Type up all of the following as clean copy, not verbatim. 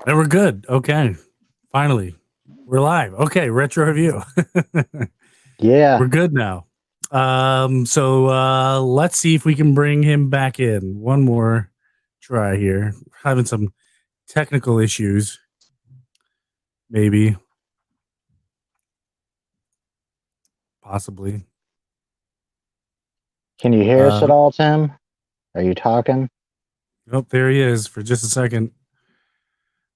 And we're good. Okay. Finally. We're live. Okay, retro review. Yeah. We're good now. So let's see if we can bring him back in. One more try here. Having some technical issues. Maybe. Possibly. Can you hear us at all, Tim? Are you talking? Oh, there he is for just a second.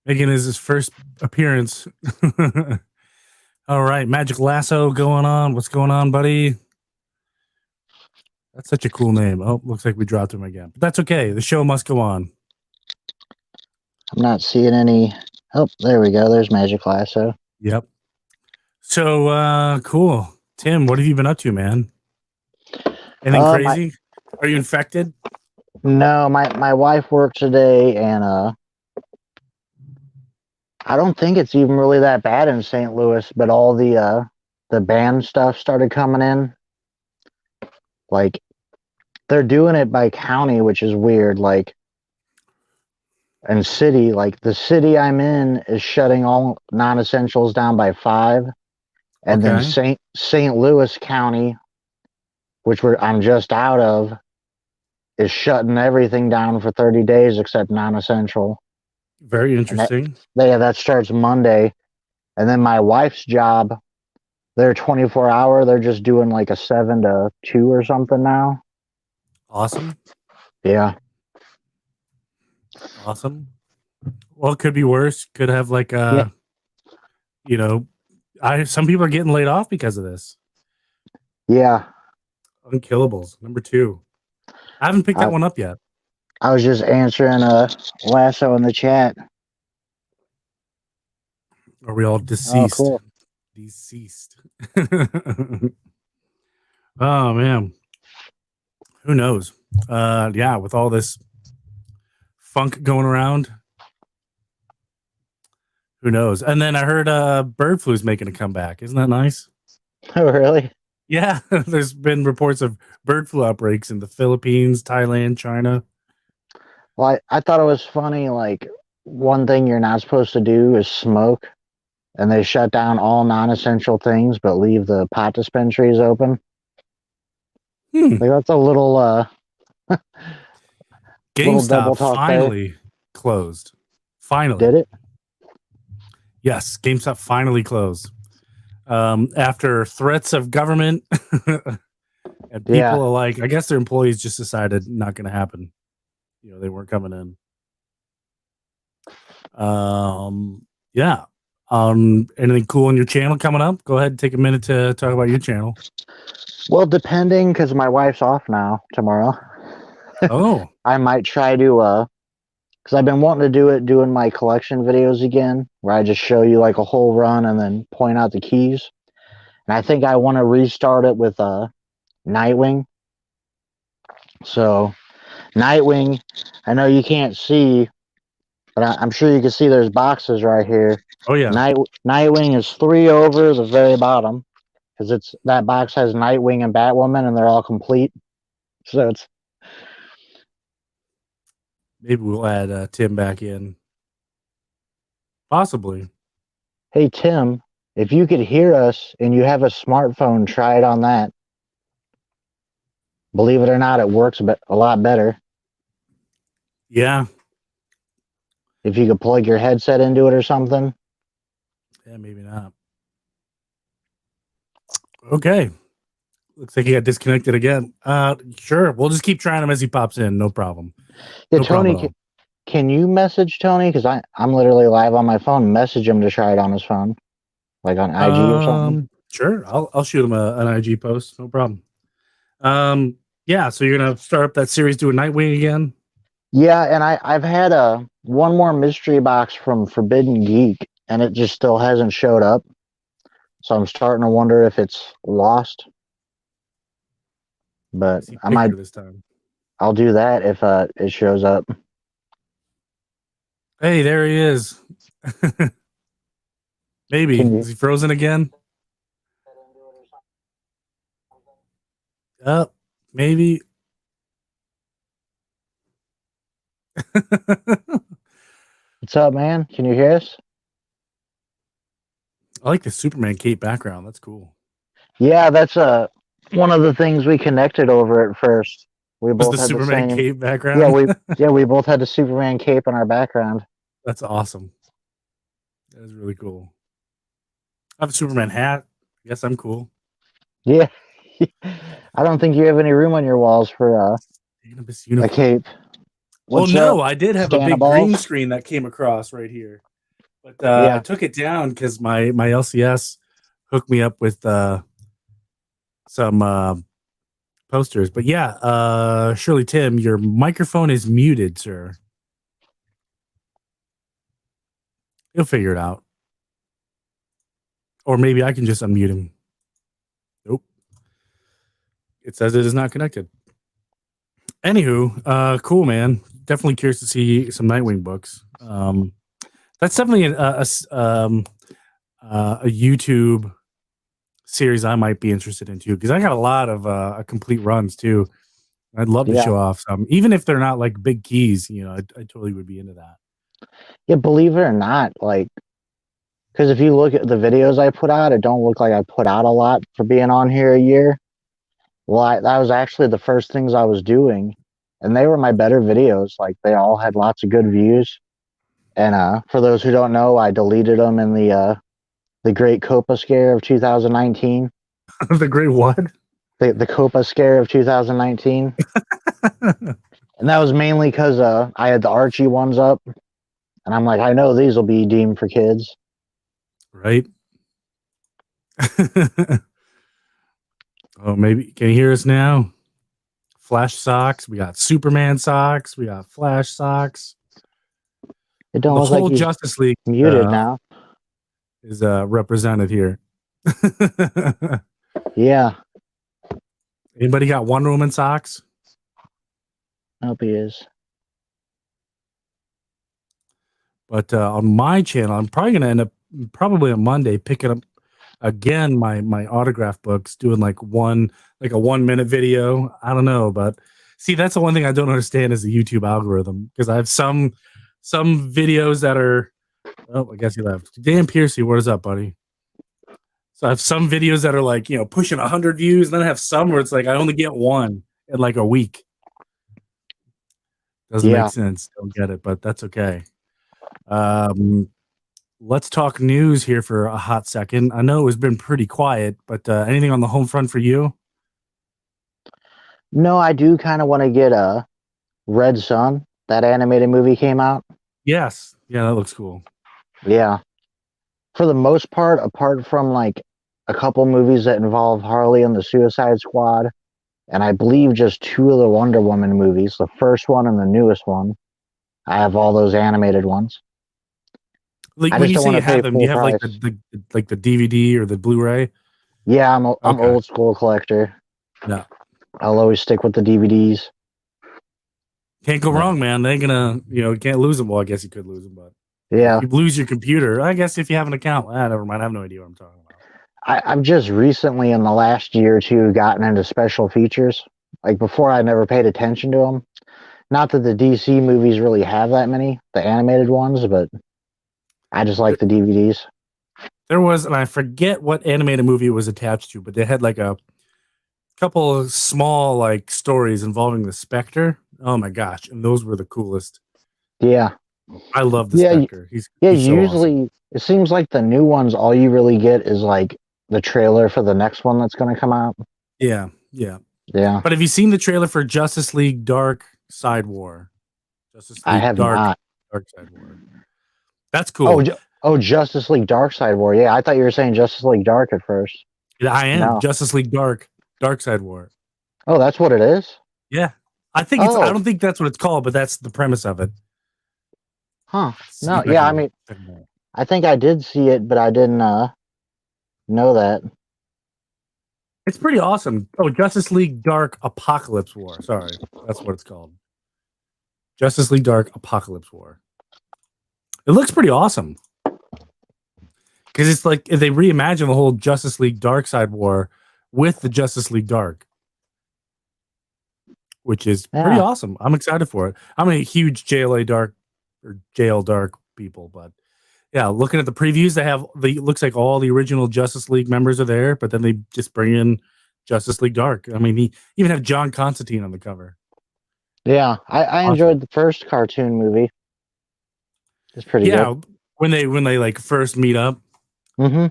Making his first appearance. All right, Magic Lasso going on. What's going on, buddy? That's such a cool name. Oh, looks like we dropped him again. But that's okay. The show must go on. I'm not seeing any. Oh, there we go. There's Magic Lasso. Yep. So cool. Tim, what have you been up to, man? Anything crazy? Are you infected? No, my wife worked today, and I don't think it's even really that bad in St. Louis. But all the band stuff started coming in. Like they're doing it by county, which is weird. Like and city, like the city I'm in is shutting all non-essentials down by 5, and then St. Louis County, which I'm just out of, is shutting everything down for 30 days except non-essential. Very interesting. That starts Monday. And then my wife's job, they're 24-hour. They're just doing like a 7 to 2 or something now. Awesome. Yeah. Awesome. Well, it could be worse. Could have like some people are getting laid off because of this. Yeah. Unkillables, number 2. I haven't picked that one up yet. I was just answering Lasso in the chat. Are we all deceased? Oh, cool. Deceased. Oh man. Who knows? Yeah, with all this funk going around. Who knows? And then I heard bird flu's making a comeback. Isn't that nice? Oh, really? Yeah, there's been reports of bird flu outbreaks in the Philippines, Thailand, China. Well, I thought it was funny. Like, one thing you're not supposed to do is smoke, and they shut down all non-essential things, but leave the pot dispensaries open. Like, that's a little GameStop finally closed. Finally. Did it? Yes, GameStop finally closed. After threats of government and people are like, I guess their employees just decided not going to happen. You know, they weren't coming in. Yeah. Anything cool on your channel coming up? Go ahead and take a minute to talk about your channel. Well, depending, because my wife's off now tomorrow. Oh. I might try to because I've been wanting to doing my collection videos again, where I just show you like a whole run and then point out the keys. And I think I want to restart it with Nightwing. So Nightwing, I know you can't see, but I'm sure you can see there's boxes right here. Oh yeah. Nightwing is 3 over the very bottom, because that box has Nightwing and Batwoman, and they're all complete. So it's maybe we'll add Tim back in. Possibly. Hey Tim, if you could hear us and you have a smartphone, try it on that. Believe it or not, it works a lot better. Yeah. If you could plug your headset into it or something. Yeah, maybe not. Okay. Looks like he got disconnected again. Sure. We'll just keep trying him as he pops in. No problem. Yeah, no Tony, problem can you message Tony? Because I'm literally live on my phone. Message him to try it on his phone. Like on IG or something. Sure. I'll shoot him an IG post. No problem. Yeah, so you're gonna start up that series doing Nightwing again? Yeah, and I've had one more mystery box from Forbidden Geek, and it just still hasn't showed up. So I'm starting to wonder if it's lost. But I might this time. I'll do that if it shows up. Hey, there he is. Maybe. Is he frozen again? Maybe. What's up, man? Can you hear us? I like the Superman cape background. That's cool. Yeah, that's one of the things we connected over at first. We Was both the had the Superman same. cape Yeah, background? we both had the Superman cape in our background. That's awesome. That is really cool. I have a Superman hat. I guess I'm cool. Yeah. I don't think you have any room on your walls for a cape. Well, What's no, up, I did have a Santa big green balls? screen that came across right here, but I Yeah. took it down because my LCS hooked me up with some posters. But yeah, Shirley Tim, your microphone is muted, sir. You'll figure it out. Or maybe I can just unmute him. Nope. It says it is not connected. Anywho, cool, man. Definitely curious to see some Nightwing books. That's definitely a YouTube series I might be interested in too, because I got a lot of complete runs too. I'd love to show off some, even if they're not like big keys. You know, I totally would be into that. Yeah, believe it or not, like, because if you look at the videos I put out, it don't look like I put out a lot for being on here a year. Well, that was actually the first things I was doing, and they were my better videos. Like, they all had lots of good views. And for those who don't know, I deleted them in the Great Copa Scare of 2019. The great what? The Copa Scare of 2019. And that was mainly because I had the Archie ones up, and I'm like, I know these will be deemed for kids. Right. Oh, maybe can you hear us now? Flash socks. We got Superman socks. We got Flash socks. It don't The look whole like he's Justice League muted now. is represented here. Yeah. Anybody got Wonder Woman socks? I hope he is. But on my channel, I'm probably going to end up probably on Monday picking up again my autograph books, doing like a 1 minute video. I don't know, but see, that's the one thing I don't understand is the YouTube algorithm, because I have some videos that are. Oh, I guess he left. Dan Piercy, what is up, buddy? So I have some videos that are like, you know, pushing 100 views, and then I have some where it's like I only get one in like a week. Doesn't make sense. Don't get it, but that's okay. Let's talk news here for a hot second. I know it's been pretty quiet, but anything on the home front for you? No, I do kind of want to get a Red Sun. That animated movie came out. Yes. Yeah, that looks cool. Yeah. For the most part, apart from like a couple movies that involve Harley and the Suicide Squad, and I believe just 2 of the Wonder Woman movies, the first one and the newest one, I have all those animated ones. Like I when just you don't say want you to pay have them, do full you have like price. the DVD or the Blu-ray? Yeah, I'm Okay. old school collector. Yeah. I'll always stick with the DVDs. Can't go wrong, man. They ain't gonna, you know, can't lose them. Well, I guess you could lose them, but yeah, if you lose your computer, I guess if you have an account, never mind. I have no idea what I'm talking about. I've just recently in the last year or two gotten into special features. Like before, I never paid attention to them. Not that the DC movies really have that many, the animated ones, but I just like the DVDs. There was, and I forget what animated movie it was attached to, but they had like a couple of small like stories involving the Spectre. Oh my gosh, and those were the coolest. Yeah, I love the Spectre. He's so usually awesome. it seems like the new ones, all you really get is like the trailer for the next one that's going to come out. Yeah. Yeah, But have you seen the trailer for Justice League Dark Side War? Justice I League have not. Dark Side War. That's cool. Justice League Dark Side War. Yeah, I thought you were saying Justice League Dark at first. Yeah, I am. No. Justice League Dark Side War. Oh, that's what it is? Yeah. I don't think that's what it's called, but that's the premise of it. Huh. No, yeah, I mean, I think I did see it, but I didn't know that. It's pretty awesome. Oh, Justice League Dark Apocalypse War. Sorry. That's what it's called. Justice League Dark Apocalypse War. It looks pretty awesome. Because it's like they reimagine the whole Justice League Dark Side War with the Justice League Dark, which is pretty awesome. I'm excited for it. I'm a huge JL Dark people. But yeah, looking at the previews, they have looks like all the original Justice League members are there, but then they just bring in Justice League Dark. I mean, he even have John Constantine on the cover. Yeah, I enjoyed the first cartoon movie. It's pretty good. when they like first meet up. Mm-hmm.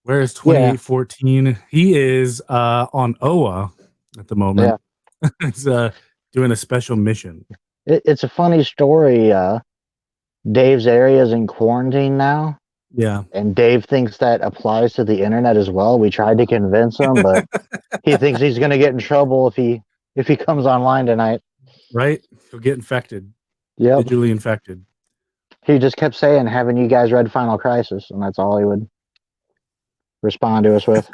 Where is 2814? Yeah. He is on Oa at the moment. Yeah. He's doing a special mission. It's a funny story. Dave's area is in quarantine now. Yeah. And Dave thinks that applies to the internet as well. We tried to convince him, but he thinks he's going to get in trouble if he comes online tonight. Right? He'll get infected. Yeah. Digitally infected. He just kept saying, "Haven't you guys read Final Crisis?" And that's all he would respond to us with.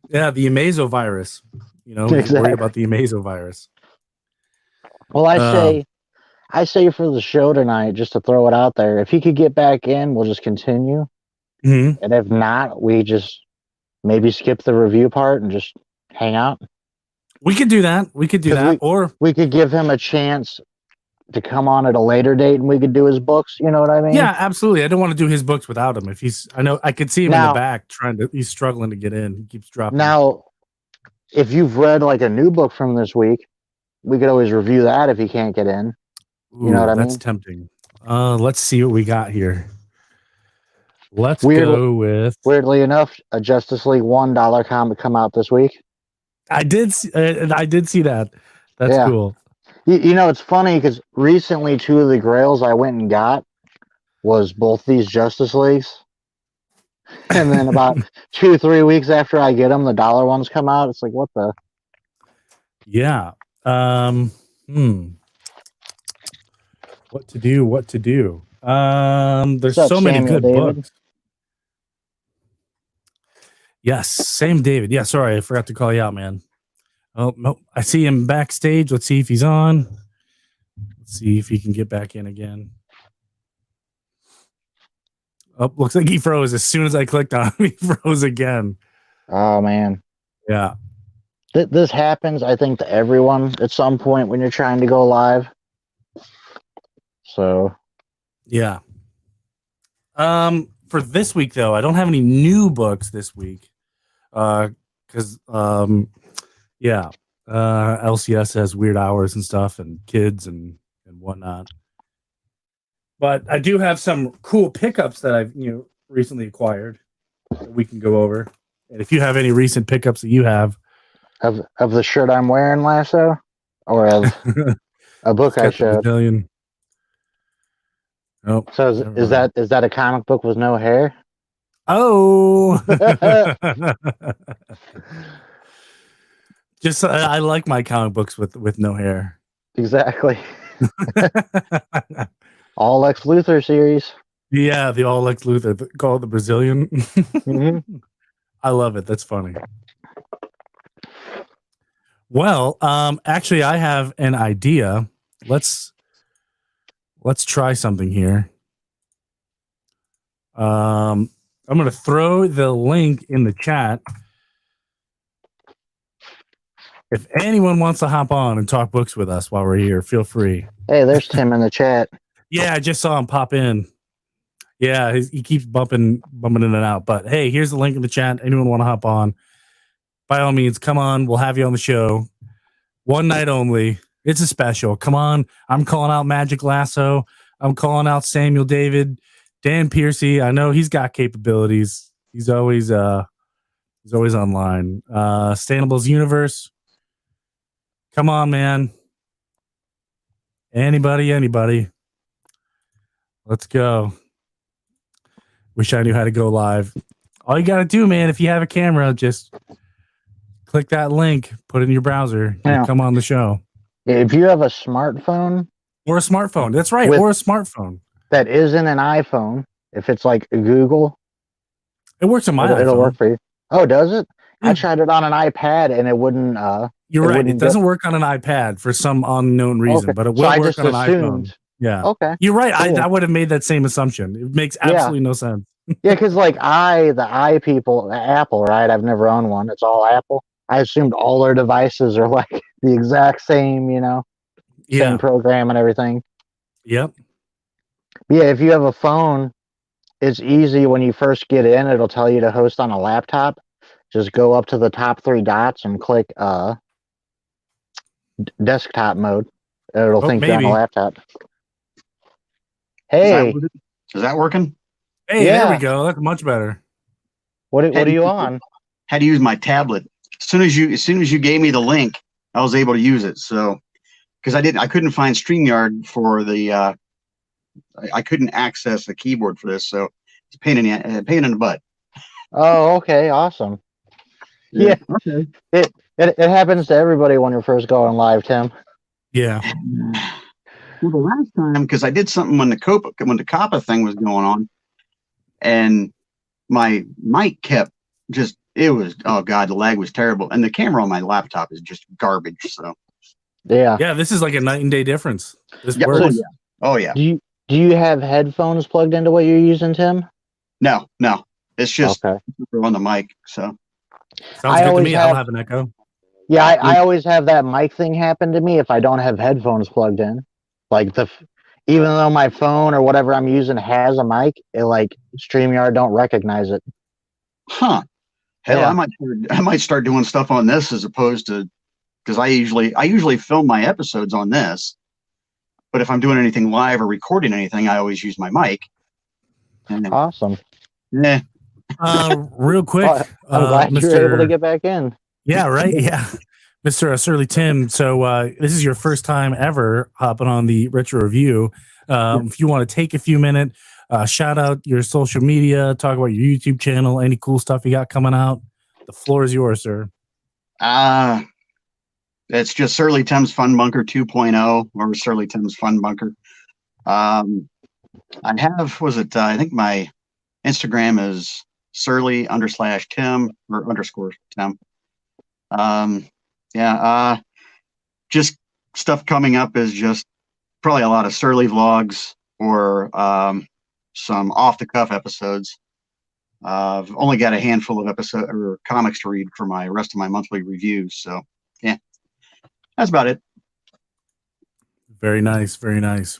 Yeah, the Amazo virus. You know, exactly. Worried about the Amazo virus. Well, I say for the show tonight, just to throw it out there, if he could get back in, we'll just continue. Mm-hmm. And if not, we just maybe skip the review part and just hang out. We could do that. Or we could give him a chance to come on at a later date and we could do his books. You know what I mean? Yeah, absolutely. I don't want to do his books without him. I could see him in the back he's struggling to get in. He keeps dropping. Now, if you've read like a new book from this week, we could always review that if he can't get in. You know what I mean? That's tempting. Let's see what we got here. Let's go with. Weirdly enough, a Justice League $1 comic come out this week. I did see that. That's cool. You know, it's funny because recently 2 of the grails I went and got was both these Justice Leagues. And then about 2-3 weeks after I get them, the dollar ones come out. It's like, what the? Yeah. What to do? There's so many good books. Yes, same David. Yeah, sorry, I forgot to call you out, man. Oh, no, I see him backstage. Let's see if he's on. Let's see if he can get back in again. Oh, looks like he froze. As soon as I clicked on him, he froze again. Oh, man. Yeah. This happens, I think, to everyone at some point when you're trying to go live. So. Yeah. For this week, though, I don't have any new books this week. Because, LCS has weird hours and stuff and kids and whatnot. But I do have some cool pickups that I've recently acquired that we can go over. And if you have any recent pickups that you have. Of the shirt I'm wearing, Lasso? Or of a book I showed? Oh, so is that a comic book with no hair? Oh. Just I like my comic books with no hair. Exactly. All Lex Luthor series. Yeah, the all Lex Luthor called the Brazilian. Mm-hmm. I love it. That's funny. Well, actually, I have an idea. Let's try something here. I'm going to throw the link in the chat. If anyone wants to hop on and talk books with us while we're here, feel free. Hey, there's Tim in the chat. Yeah, I just saw him pop in. Yeah, he keeps bumping in and out. But hey, here's the link in the chat. Anyone want to hop on? By all means, come on. We'll have you on the show. One night only. It's a special. Come on. I'm calling out Magic Lasso. I'm calling out Samuel David, Dan Piercy. I know he's got capabilities. He's always online. Stainables Universe. Come on, man. Anybody. Let's go. Wish I knew how to go live. All you got to do, man, if you have a camera, just click that link, put it in your browser, and come on the show. If you have a smartphone. Or a smartphone. That's right. Or a smartphone. That isn't an iPhone. If it's like Google. It works on my iPhone. It'll work for you. Oh, does it? I tried it on an iPad and it wouldn't. You're right. It doesn't work on an iPad for some unknown reason, but it will work on an iPhone. Yeah. Okay. You're right. Cool. I would have made that same assumption. It makes absolutely no sense. Yeah, because like the people, Apple, right? I've never owned one. It's all Apple. I assumed all their devices are like the exact same, same program and everything. Yep. Yeah, if you have a phone, it's easy when you first get in. It'll tell you to host on a laptop. Just go up to the top three dots and click desktop mode. It'll Oh, think you're on a maybe. laptop. Is that Hey, is that working? Hey, there we yeah. go. That's much better. What Had are to you use- on? Had to use my tablet. As soon as you gave me the link, I was able to use it. So because I couldn't find StreamYard for the I couldn't access the keyboard for this, so it's a pain in the butt. Oh, okay, awesome. Yeah. Okay. It happens to everybody when you're first going live, Tim. Yeah. Well, the last time, because I did something when the COPPA thing was going on, and my mic kept oh god, the lag was terrible, and the camera on my laptop is just garbage. So Yeah. Yeah, this is like a night and day difference. This yeah, works. oh yeah. Do you have headphones plugged into what you're using, Tim? No, it's just Okay. on the mic. So Sounds I good to always me. I don't have- have an echo. Yeah, I always have that mic thing happen to me if I don't have headphones plugged in. Like even though my phone or whatever I'm using has a mic, it like StreamYard don't recognize it. hell, Yeah. I might start doing stuff on this as opposed to, because I usually film my episodes on this, but if I'm doing anything live or recording anything, I always use my mic. And then, Awesome. yeah, Real quick, Well, I'm glad you were able to get back in. Yeah, right. Yeah. Mr. Surly Tim. So this is your first time ever hopping on the Retro Review. If you want to take a few minutes, shout out your social media, talk about your YouTube channel, any cool stuff you got coming out. The floor is yours, sir. it's just Surly Tim's Fun Bunker 2.0 or Surly Tim's Fun Bunker. I think my Instagram is Surly_Tim or _Tim. Just stuff coming up is just probably a lot of Surly vlogs or some off the cuff episodes. I've only got a handful of episodes or comics to read for my rest of my monthly reviews. So yeah, that's about it. Very nice. Very nice.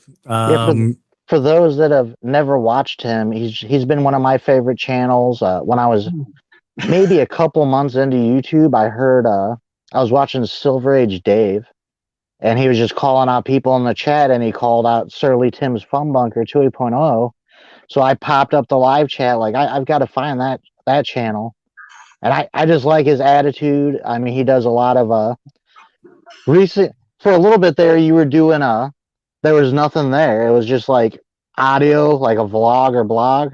For those that have never watched him, he's been one of my favorite channels. When I was maybe a couple months into YouTube, I heard I was watching Silver Age Dave, and he was just calling out people in the chat, and he called out Surly Tim's Fun Bunker 2.0. So I popped up the live chat like I've got to find that channel, and I just like his attitude. I mean, he does a lot of recent. For a little bit there, you were doing there was nothing there. It was just like audio, like a vlog or blog.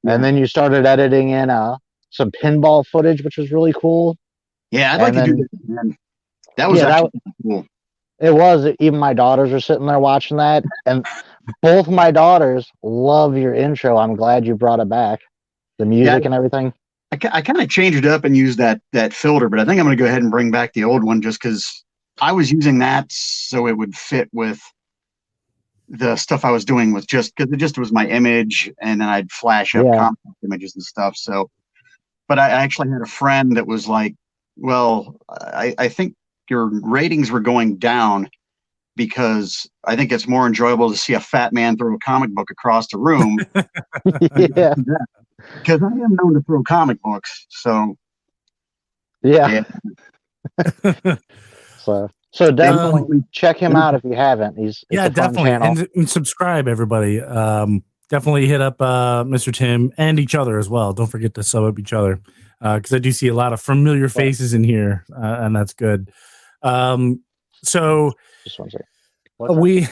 Yeah. And then you started editing in some pinball footage, which was really cool. Yeah, I'd like to do that, man. That was actually cool. It was. Even my daughters were sitting there watching that. And both my daughters love your intro. I'm glad you brought it back. The music and everything. I kind of changed it up and used that filter, but I think I'm going to go ahead and bring back the old one just because I was using that so it would fit with the stuff I was doing with just because it just was my image and then I'd flash up comic images and stuff. So, but I actually had a friend that was like, well, I think your ratings were going down because I think it's more enjoyable to see a fat man throw a comic book across the room. Yeah. Because I am known to throw comic books. So, yeah. So definitely check him out if you haven't. It's a fun channel. And subscribe, everybody. Definitely hit up Mr. Tim and each other as well. Don't forget to sub up each other because I do see a lot of familiar faces in here, and that's good. So just one second.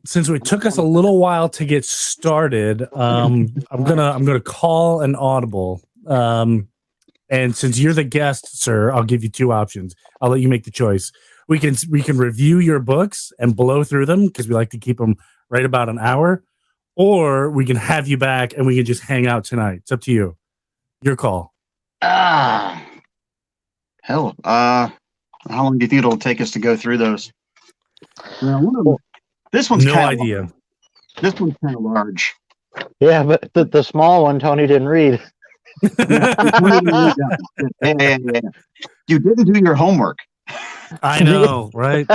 Since it took us a little while to get started, I'm gonna call an audible. And since you're the guest, sir, I'll give you two options. I'll let you make the choice. We can review your books and blow through them because we like to keep them right about an hour, or we can have you back and we can just hang out tonight. It's up to you. Your call. Hell. How long do you think it'll take us to go through those? Well, this one's no idea. This one's kind of large. Yeah, but the small one Tony didn't read. Yeah. You didn't do your homework. I know, right?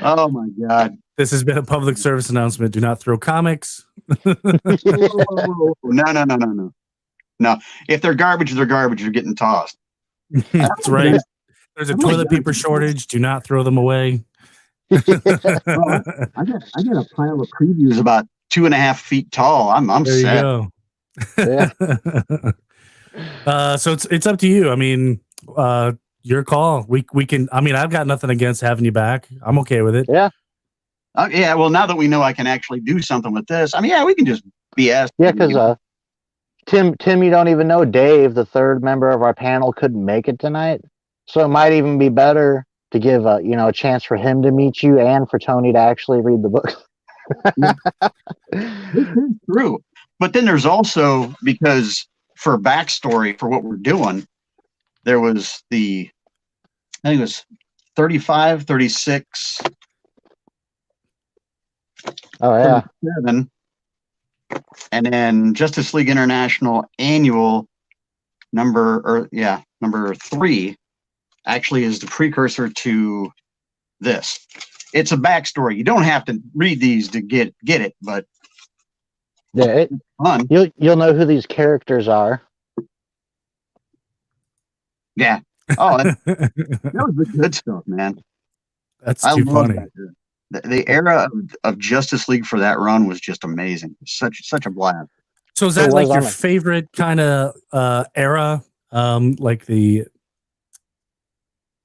Oh my God. This has been a public service announcement. Do not throw comics. No. No. If they're garbage, they're garbage. You're getting tossed. That's right. There's a toilet paper shortage. Do not throw them away. Well, I got a pile of previews about 2.5 feet tall. I'm there set. You go. So it's up to you. I mean, your call. We can. I mean, I've got nothing against having you back. I'm okay with it. Yeah. Yeah. Well, now that we know I can actually do something with this, I mean, yeah, we can just BS. Yeah, because Tim, you don't even know Dave, the third member of our panel, couldn't make it tonight. So it might even be better to give a chance for him to meet you and for Tony to actually read the book. This is true. But then there's also, because for backstory for what we're doing, there was I think it was 35, 36. Oh, yeah. 37, and then Justice League International Annual number 3 actually is the precursor to this. It's a backstory. You don't have to read these to get it, but Yeah, it's fun. You'll know who these characters are. Yeah. Oh, that was the good stuff, man. That's too funny. The era of Justice League for that run was just amazing. Such a blast. So is that like your favorite kind of era, like the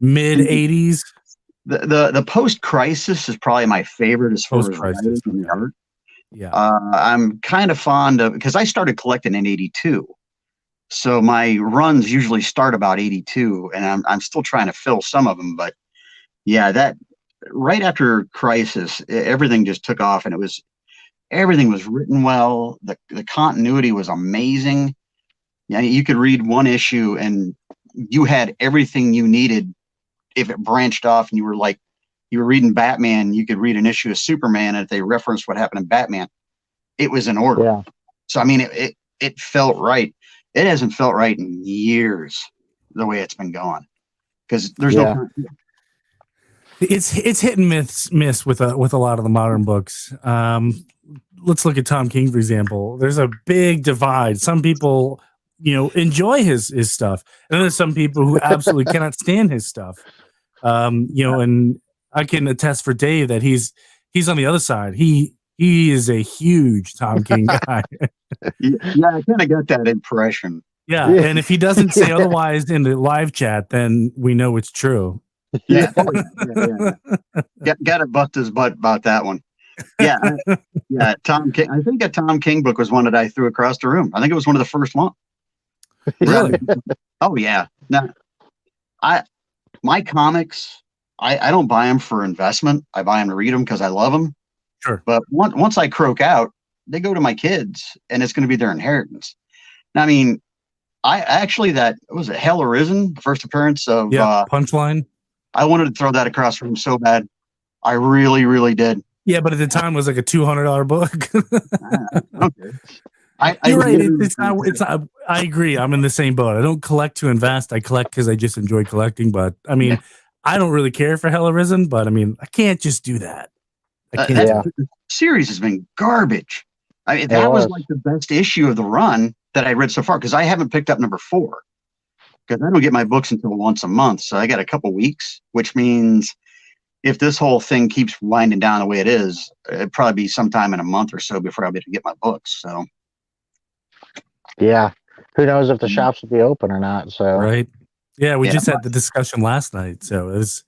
mid '80s? The post crisis is probably my favorite as far as writing and the art. Yeah, I'm kind of fond of, because I started collecting in '82, so my runs usually start about '82, and I'm still trying to fill some of them. But yeah, that right after Crisis, everything just took off, and everything was written well. The continuity was amazing. Yeah, you could read one issue and you had everything you needed. If it branched off and you were reading Batman, you could read an issue of Superman, and if they referenced what happened in Batman, it was in order. Yeah. So I mean, it felt right. It hasn't felt right in years the way it's been going, because there's no. It's hit and miss with a lot of the modern books. Let's look at Tom King, for example. There's a big divide. Some people, enjoy his stuff, and then there's some people who absolutely cannot stand his stuff. And I can attest for Dave that he's on the other side. He is a huge Tom King guy. Yeah, I kind of got that impression. Yeah, and if he doesn't say otherwise in the live chat, then we know it's true. Yeah. Got to bust his butt about that one. Yeah. Tom King. I think a Tom King book was one that I threw across the room. I think it was one of the first ones. Really? Oh yeah. Now, my comics, I don't buy them for investment. I buy them to read them because I love them. Sure. But once I croak out, they go to my kids, and it's going to be their inheritance. Now, I mean, that was it. Hell Arisen, the first appearance of Punchline. I wanted to throw that across the room so bad. I really, really did. Yeah, but at the time it was like a $200 book. Okay. You're right. It's not. I agree. I'm in the same boat. I don't collect to invest. I collect because I just enjoy collecting. But I mean, I don't really care for Hell Arisen. But I mean, I can't just do that. I can't. The series has been garbage. I mean, that was like the best issue of the run that I read so far, because I haven't picked up number 4. Because I don't get my books until once a month, so I got a couple weeks, which means if this whole thing keeps winding down the way it is, it'd probably be sometime in a month or so before I'll be able to get my books. So, yeah, who knows if the shops will be open or not? So, right, yeah, we just had the discussion last night, so it was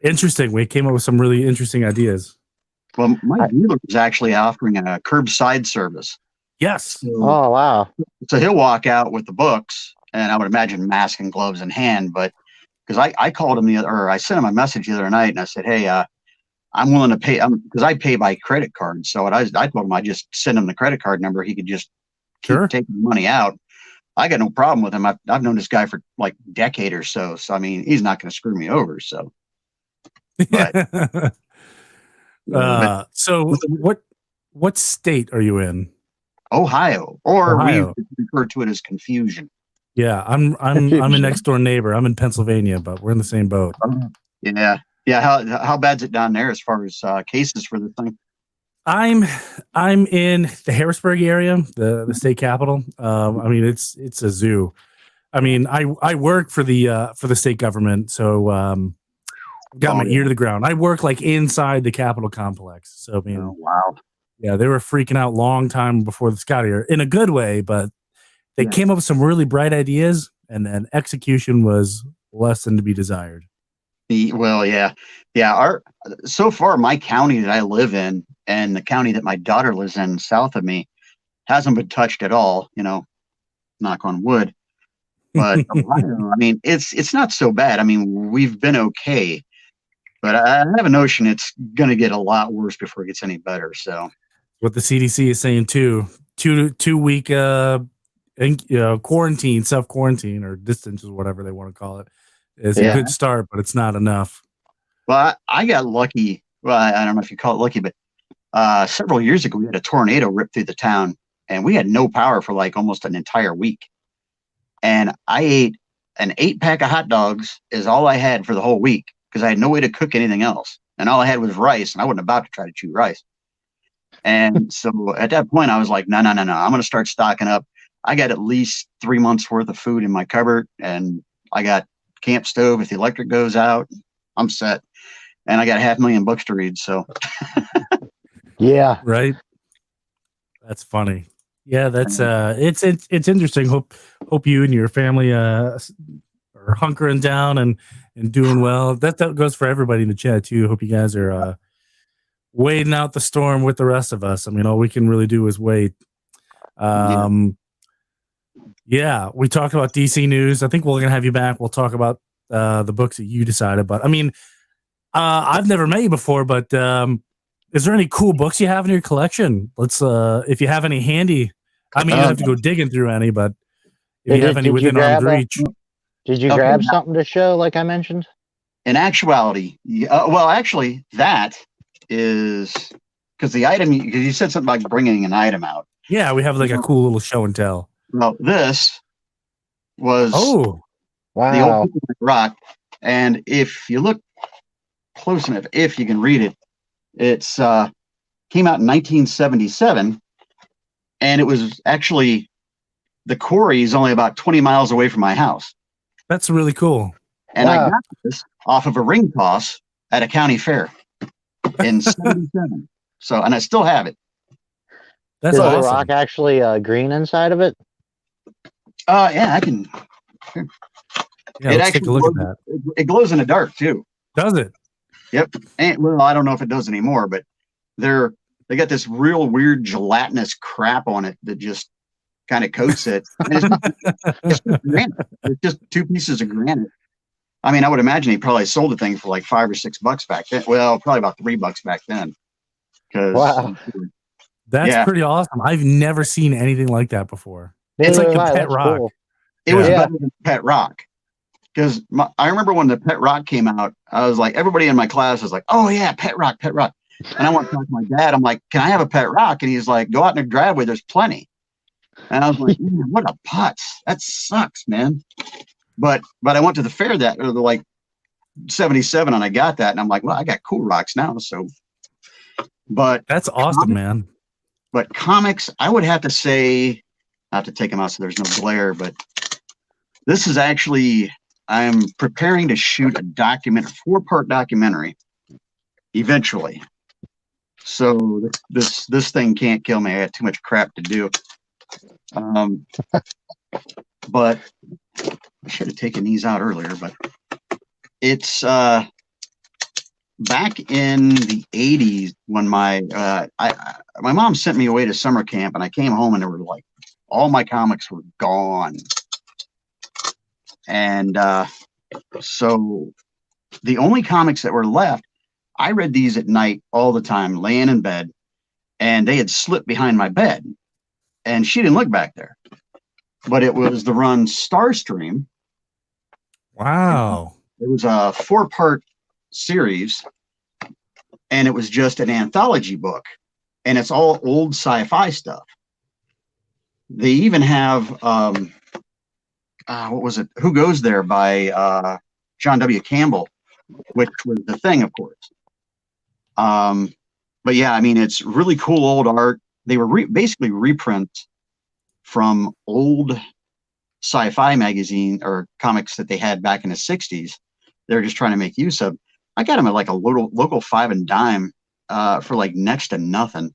interesting. We came up with some really interesting ideas. Well, my dealer is actually offering a curbside service. Yes. So, oh wow! So he'll walk out with the books, and I would imagine mask and gloves in hand, but because I called him I sent him a message the other night, and I said, hey, I'm willing to pay, because I pay by credit card. So I told him I just send him the credit card number. He could just keep taking the money out. I got no problem with him. I've known this guy for like a decade or so. So, I mean, he's not going to screw me over. So, so what state are you in? Ohio, or we refer to it as Confusion. Yeah, I'm a next door neighbor. I'm in Pennsylvania, but we're in the same boat. Yeah. Yeah, how bad's it down there as far as cases for this thing? I'm in the Harrisburg area, the state capital. I mean, it's a zoo. I mean, I work for the state government, so got my ear to the ground. I work like inside the Capitol complex. So I mean, wow. Yeah, they were freaking out long time before this got here in a good way, but they came up with some really bright ideas, and then execution was less than to be desired. Well, yeah. So far, my county that I live in and the county that my daughter lives in south of me hasn't been touched at all. Knock on wood. But Ohio, I mean, it's not so bad. I mean, we've been okay, but I have a notion it's going to get a lot worse before it gets any better. So, what the CDC is saying too, 2 week quarantine, self quarantine, or distance, or whatever they want to call it, is a good start, but it's not enough. Well, I got lucky. Well, I don't know if you call it lucky, but several years ago we had a tornado rip through the town, and we had no power for like almost an entire week. And I ate an 8-pack of hot dogs is all I had for the whole week because I had no way to cook anything else. And all I had was rice, and I wasn't about to try to chew rice. And so at that point, I was like, no. I'm going to start stocking up. I got at least 3 months worth of food in my cupboard, and I got camp stove. If the electric goes out, I'm set. And I got 500,000 books to read. So, yeah, right. That's funny. Yeah, that's it's interesting. Hope you and your family are hunkering down and doing well. That goes for everybody in the chat too. Hope you guys are wading out the storm with the rest of us. I mean, all we can really do is wait. Yeah, we talked about DC news. I think we're gonna have you back. We'll talk about the books that you decided. But I mean, I've never met you before, but is there any cool books you have in your collection? Let's if you have any handy. I mean, you don't have to go digging through any, but if you have any within arm's reach. Did you grab something to show, like I mentioned? In actuality, well, actually, that is because the item, because you said something about bringing an item out. Yeah, we have like a cool little show and tell. Well, this was wow, the old rock, and if you look close enough, if you can read it, it's came out in 1977, and it was actually the quarry is only about 20 miles away from my house. That's really cool. And I got this off of a ring toss at a county fair in 77. So, and I still have it. That's awesome. Is the rock actually green inside of it? Yeah, I can. Yeah, let's take a look at that. It glows in the dark too. Does it? Yep. And well, I don't know if it does anymore, but they got this real weird gelatinous crap on it that just kind of coats it. And it's just granite. It's just 2 pieces of granite. I mean, I would imagine he probably sold the thing for like $5 or $6 back then. Well, probably about $3 back then. Wow. That's pretty awesome. I've never seen anything like that before. It's like the pet rock. Cool. It was better than pet rock. Because I remember when the pet rock came out, I was like, everybody in my class was like, oh yeah, pet rock. And I went to talk to my dad. I'm like, can I have a pet rock? And he's like, go out in the driveway. There's plenty. And I was like, what a putz. That sucks, man. But I went to the fair like 77 and I got that. And I'm like, well, I got cool rocks now. So, but that's awesome, man. But comics, I would have to say, I have to take them out so there's no glare, but this is actually, I'm preparing to shoot a 4-part documentary eventually. So this thing can't kill me. I got too much crap to do. But I should have taken these out earlier, but it's back in the 80s when my mom sent me away to summer camp, and I came home and there were like all my comics were gone. And so the only comics that were left, I read these at night all the time, laying in bed, and they had slipped behind my bed. And she didn't look back there. But it was the run Starstream. Wow. It was a 4-part series, and it was just an anthology book. And it's all old sci-fi stuff. They even have what was it? Who Goes There by John W. Campbell which was the thing, of course. But yeah, I mean, it's really cool old art. They were basically reprints from old sci-fi magazine or comics that they had back in the 60s. They're just trying to make use of. I got them at like a local 5 and dime for like next to nothing.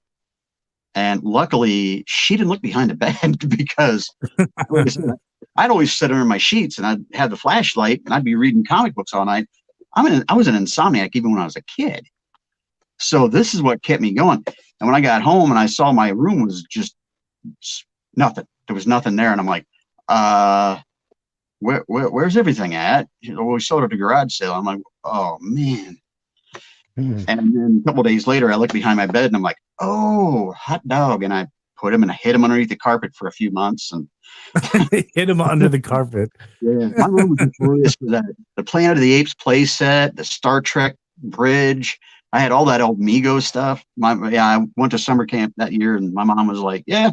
And luckily, she didn't look behind the bed because like I said, I'd always sit under my sheets and I'd have the flashlight and I'd be reading comic books all night. I was an insomniac even when I was a kid. So this is what kept me going. And when I got home and I saw my room was just nothing. There was nothing there. And I'm like, where's everything at? Well, we sold it at a garage sale. I'm like, oh man. And then a couple of days later, I look behind my bed and I'm like, oh, hot dog. And I put him and I hid him underneath the carpet for a few months. And hit him under the carpet. Yeah, my room was notorious for that. The Planet of the Apes play set, the Star Trek bridge. I had all that old Mego stuff. I went to summer camp that year and my mom was like, yeah,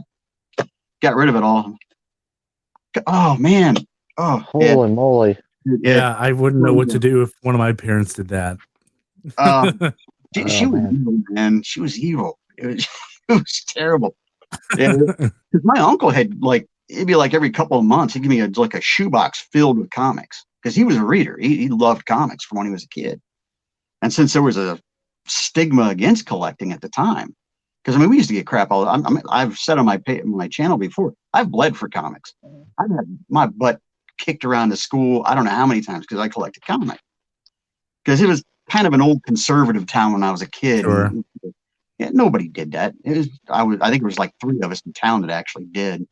got rid of it all. Oh, man. Oh, holy moly. Yeah, I wouldn't know what to do if one of my parents did that. She was evil, man. She was evil. It was terrible. Yeah, because my uncle had like, it'd be like every couple of months, he'd give me like a shoebox filled with comics because he was a reader. He loved comics from when he was a kid. And since there was a stigma against collecting at the time, because I mean, we used to get crap all. I've said on my channel before, I've bled for comics. I've had my butt kicked around the school. I don't know how many times because I collected comics. Because it was kind of an old conservative town when I was a kid. Sure. Yeah, nobody did that. I think it was like 3 of us in town that actually did.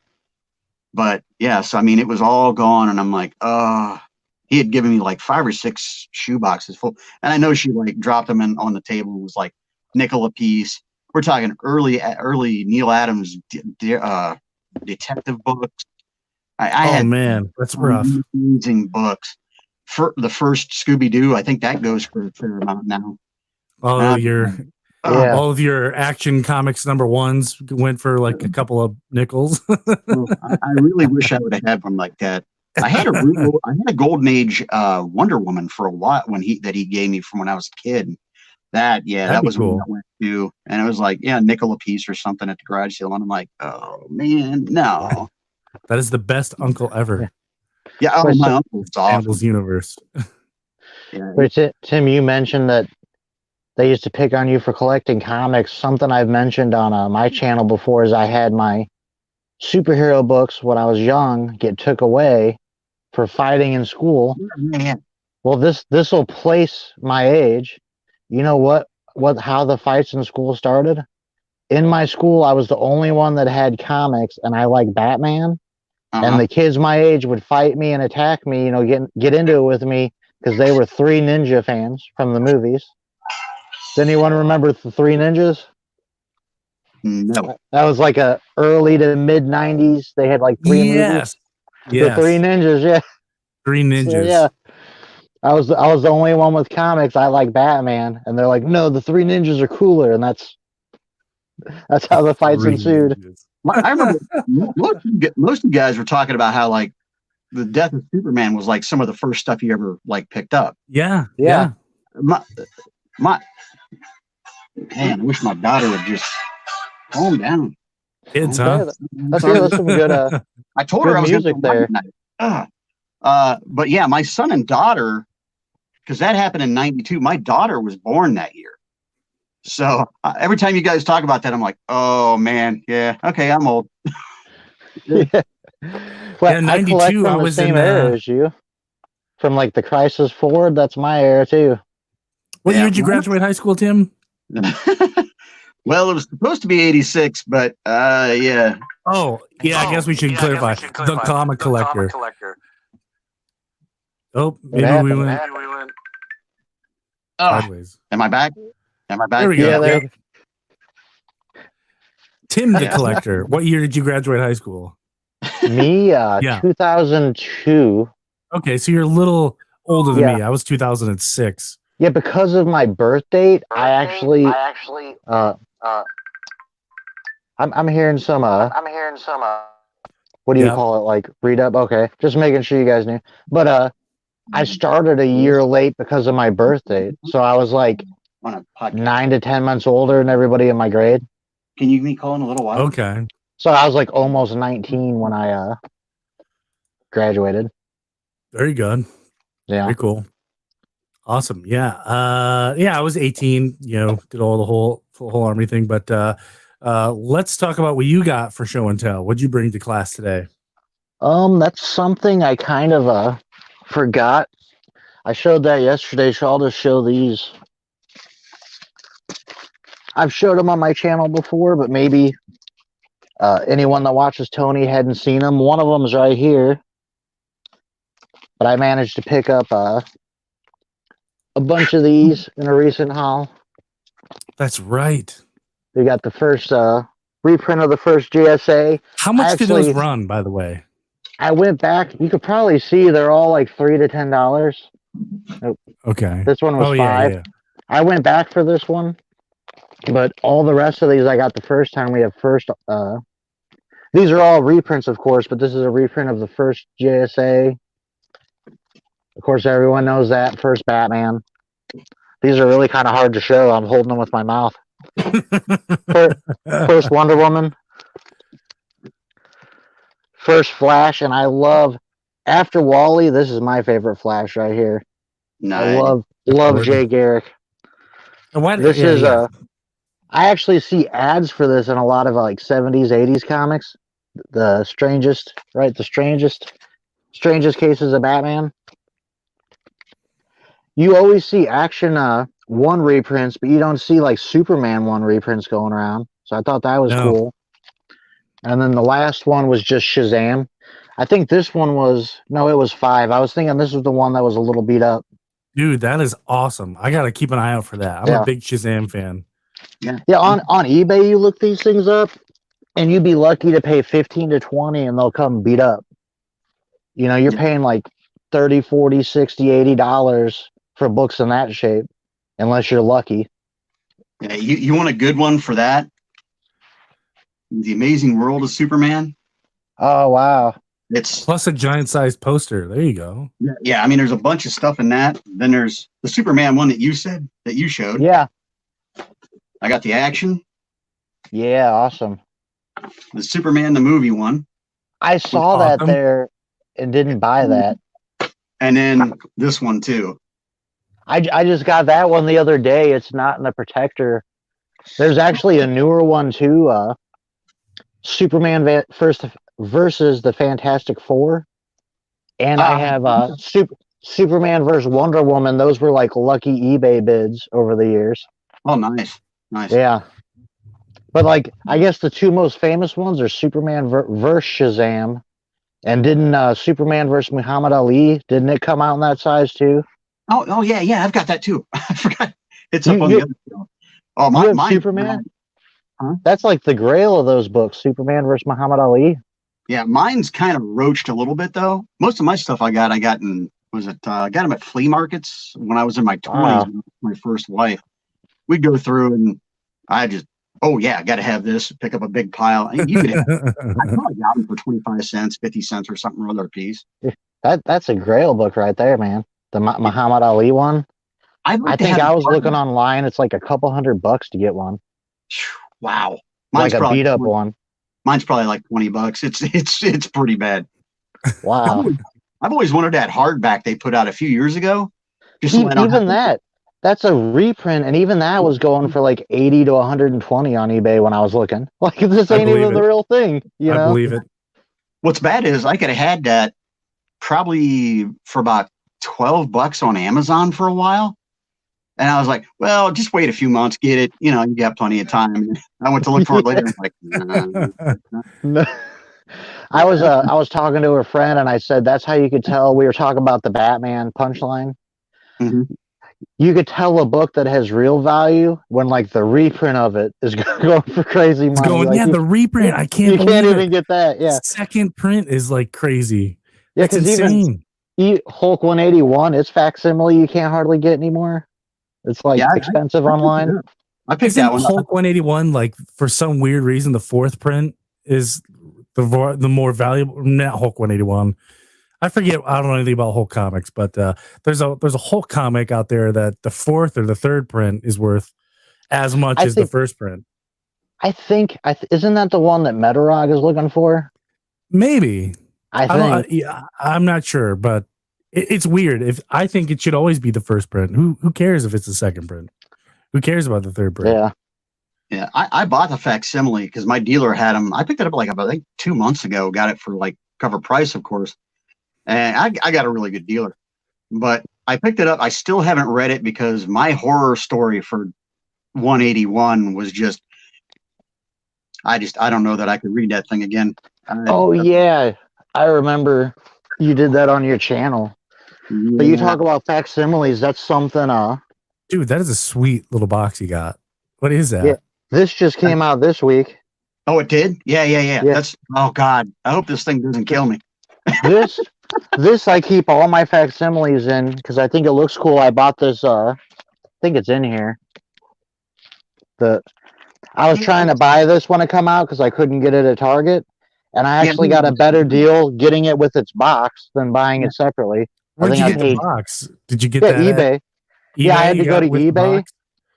But yeah, so I mean, it was all gone, and I'm like, he had given me like 5 or 6 shoe boxes full, and I know she like dropped them on the table. It was like nickel a piece. We're talking early Neil Adams detective books. I had man, that's rough. Amazing books. For the first Scooby-Doo, I think that goes for a fair amount now. Oh, all of your Action Comics #1s went for like a couple of nickels. Well, I really wish I would have had one like that. I had a Golden Age Wonder Woman for a while he gave me from when I was a kid. That was cool. When I went to, and it was like nickel a piece or something at the garage sale, and I'm like, oh man, no. That is the best uncle ever. Yeah, my uncle's awesome. Animals universe. Yeah. But Tim, you mentioned that they used to pick on you for collecting comics. Something I've mentioned on my channel before is I had my superhero books when I was young get took away for fighting in school. Yeah. Well, this will place my age. You know how the fights in school started? In my school, I was the only one that had comics, and I like Batman. And the kids my age would fight me and attack me, get into it with me because they were 3 Ninja fans from the movies. Does anyone remember the 3 Ninjas? No. That was like a early to mid 90s. They had like 3 movies. Yes. The 3 Ninjas, yeah. 3 Ninjas. So, yeah. I was the only one with comics. I like Batman, and they're like, no, the 3 Ninjas are cooler, and that's how the fights ensued. I remember most of you guys were talking about how like the death of Superman was like some of the first stuff you ever like picked up. Yeah. Man, I wish my daughter would just calm down. Kids, huh? That's some good. I told her I was music there. But yeah, my son and daughter, because that happened in '92. My daughter was born that year. So every time you guys talk about that, I'm like, oh man, yeah, okay, I'm old. Well, yeah, '92. I collect from the same era as you, from like the Crisis Forward. That's my era too. What year did you graduate high school, Tim? Well, it was supposed to be '86, but yeah. Oh, yeah. I guess we should clarify. The comic collector. Oh, maybe we went sideways. Am I back? There we go. Yeah, Tim the collector. What year did you graduate high school? Me, 2002. Okay, so you're a little older than me. I was 2006. Yeah, because of my birth date, I'm hearing some what do you call it? Like read up? Okay, just making sure you guys knew. But I started a year late because of my birthday, so I was like On a podcast. 9 to 10 months older than everybody in my grade. Can you give me a call in a little while? Okay. So I was like almost 19 when I graduated. Very good. Yeah. Very cool. Awesome. Yeah. I was 18, did all the whole army thing, but let's talk about what you got for show and tell. What'd you bring to class today? That's something I kind of forgot. I showed that yesterday, so I'll just show these. I've showed them on my channel before, but maybe anyone that watches Tony hadn't seen them. One of them's right here, but I managed to pick up a bunch of these in a recent haul. That's right. We got the first reprint of the first JSA. How much do those run, by the way? I went back. You could probably see they're all like $3 to $10. Nope. Okay. This one was $5. Yeah. I went back for this one, but all the rest of these I got the first time. We have first. These are all reprints, of course, but this is a reprint of the first JSA. Of course, everyone knows that first Batman. These are really kind of hard to show. I'm holding them with my mouth. First Wonder Woman. First Flash, and I love, after Wally, this is my favorite Flash right here. Nice. I love Jay Garrick. I actually see ads for this in a lot of like 70s, 80s comics. The strangest cases of Batman. You always see Action 1 reprints, but you don't see like Superman 1 reprints going around. So I thought that was cool. And then the last one was just Shazam. I think this one was, no, it was 5. I was thinking this was the one that was a little beat up. Dude, that is awesome. I got to keep an eye out for that. I'm a big Shazam fan. Yeah, on eBay, you look these things up, and you'd be lucky to pay 15 to 20, and they'll come beat up. You're paying like 30, 40, 60, $80 for books in that shape, unless you're lucky. Yeah, you want a good one for that? The Amazing World of Superman. Oh, wow. It's plus a giant sized poster. There you go. Yeah, I mean, there's a bunch of stuff in that. Then there's the Superman one that you showed. Yeah. I got the Action. Yeah, awesome. The Superman the movie one. I saw that there and didn't buy that. And then this one too. I just got that one the other day. It's not in the Protector. There's actually a newer one too. Superman first versus the Fantastic Four, and I have Superman versus Wonder Woman. Those were like lucky eBay bids over the years. Oh, nice. Yeah, but like I guess the two most famous ones are Superman versus Shazam, and didn't Superman versus Muhammad Ali? Didn't it come out in that size too? Oh yeah, I've got that too. I forgot. It's up on the other show. Oh, mine Superman. Huh? That's like the grail of those books, Superman versus Muhammad Ali. Yeah, mine's kind of roached a little bit though. Most of my stuff I got in I got them at flea markets when I was in my 20s. Wow. My first wife. We'd go through and I just, I got to have this. Pick up a big pile. You could have, I probably got them for 25 cents, 50 cents, or something or other piece. That's a grail book right there, man. The Muhammad Ali one. I think I was looking online. It's like a couple $100 to get one. Wow. Mine's like a beat up one. Mine's probably like $20. It's pretty bad. Wow. I've always wanted that hardback they put out a few years ago. Even that's a reprint, and even that was going for like 80 to 120 on eBay when I was looking. Like this ain't even the real thing. I believe it. What's bad is I could have had that probably for about $12 on Amazon for a while. And I was like, well, just wait a few months, get it. You got plenty of time. And I went to look for it later. I'm like, no. I was talking to a friend and I said, that's how you could tell. We were talking about the Batman punchline. Mm-hmm. You could tell a book that has real value when like the reprint of it is going for crazy money. The reprint. I can't. You can't even get that. Yeah. Second print is like crazy. Yeah, because even Hulk 181, its facsimile you can't hardly get anymore. It's like expensive online. I picked that one. Hulk 181, like for some weird reason, the fourth print is the more valuable. Not Hulk 181. I forget. I don't know anything about Hulk comics, but there's a Hulk comic out there that the fourth or the third print is worth as much as the first print. I think isn't that the one that Metarog is looking for? Maybe. I think. I'm not sure, but it's weird. I think it should always be the first print. Who cares if it's the second print? Who cares about the third print? Yeah. Yeah, I bought the facsimile because my dealer had them. I picked it up like about 2 months ago. Got it for like cover price, of course. And I got a really good dealer. But I picked it up. I still haven't read it because my horror story for 181 was just I don't know that I could read that thing again. Yeah. I remember you did that on your channel. Yeah. But you talk about facsimiles, that's something dude, that is a sweet little box you got. What is that? Yeah. This just came out this week. Oh, it did? Yeah. That's God. I hope this thing doesn't kill me. This I keep all my facsimiles in because I think it looks cool. I bought this I think it's in here. I was trying to buy this when it come out because I couldn't get it at Target. And I actually got a better deal getting it with its box than buying it separately. Where'd you get the box? Did you get that? eBay. Yeah, I had to go to eBay.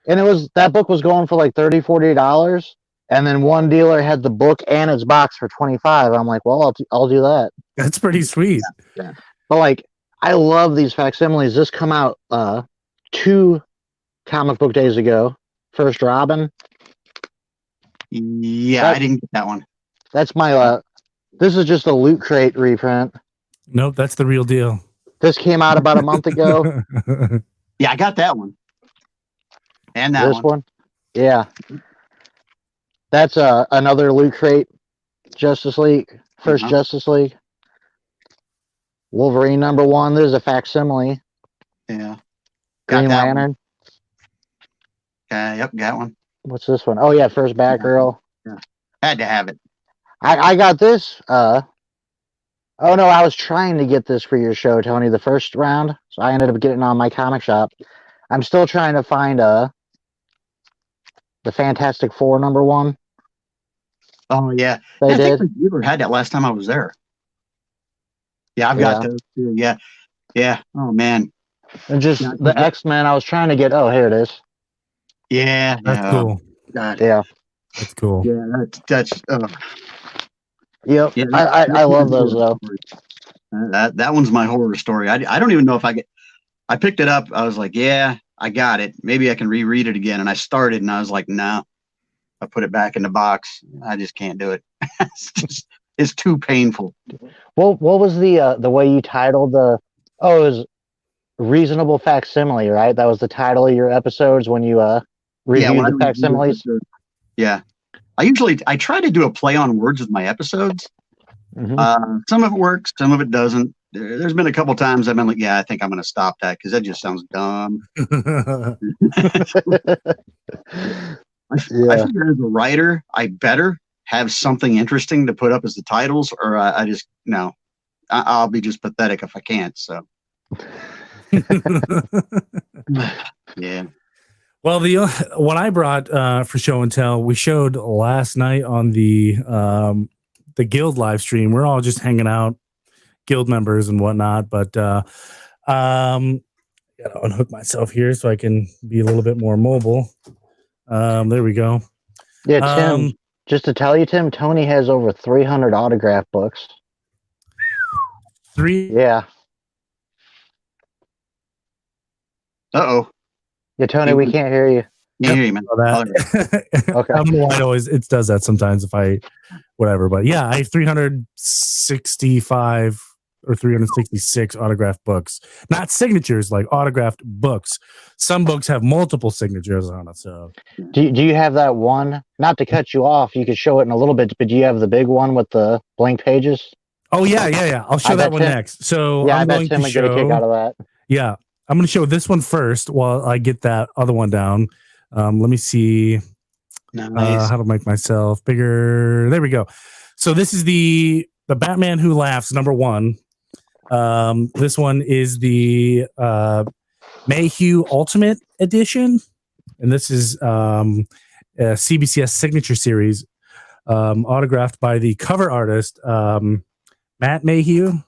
And that book was going for like $30, $40. And then one dealer had the book and its box for $25. I'm like, well, I'll do that. That's pretty sweet. Yeah. But like, I love these facsimiles. This come out 2 comic book days ago. First Robin. Yeah, I didn't get that one. That's my this is just a Loot Crate reprint. Nope, that's the real deal. This came out about a month ago. Yeah, I got that one. And this one. Yeah. That's another Loot Crate Justice League. First Justice League. Wolverine #1. There's a facsimile. Yeah. Green Lantern. Yep, got one. What's this one? Oh yeah, first Batgirl. Yeah. Had to have it. I got this. Oh no, I was trying to get this for your show, Tony, the first round. So I ended up getting on my comic shop. I'm still trying to find the Fantastic Four #1. Oh yeah. I think the dealer had that last time I was there. Yeah, I've got those too. Yeah. Yeah. Oh man. And just the X-Men I was trying to get. Oh, here it is. Yeah. That's cool. God. Yeah. That's cool. Yeah, that's Yep. Yeah, I love those though. That one's my horror story. I don't even know if I picked it up. I was like, yeah, I got it. Maybe I can reread it again. And I started and I was like, no. I put it back in the box. I just can't do it. It's too painful. Well, what was the way you titled it was Reasonable Facsimile, right? That was the title of your episodes when you reviewed the facsimiles. Yeah. I try to do a play on words with my episodes. Mm-hmm. Some of it works, some of it doesn't. There's been a couple times I've been like, yeah, I think I'm going to stop that because that just sounds dumb. I figure as a writer, I better have something interesting to put up as the titles, or I just no. I'll be just pathetic if I can't. So, yeah. Well, what I brought for show and tell, we showed last night on the guild live stream. We're all just hanging out, guild members and whatnot. But gotta unhook myself here so I can be a little bit more mobile. There we go. Yeah, Tim. Just to tell you, Tim, Tony has over 300 autograph books. 3? Yeah. Uh-oh. Yeah, Tony, we can't hear you. Can't hear you, man. Okay. I don't know why it does that sometimes if I whatever. But yeah, I have 365 or 366 autographed books. Not signatures, like autographed books. Some books have multiple signatures on it. So do you have that one? Not to cut you off, you could show it in a little bit, but do you have the big one with the blank pages? Oh yeah. I'll show that one next. So yeah, I'm going to get a kick out of that. Yeah. I'm going to show this one first while I get that other one down. Let me see how to make myself bigger. There we go. So this is the Batman Who Laughs #1. This one is the Mayhew Ultimate Edition, and this is a CBCS signature series, autographed by the cover artist Matt Mayhew.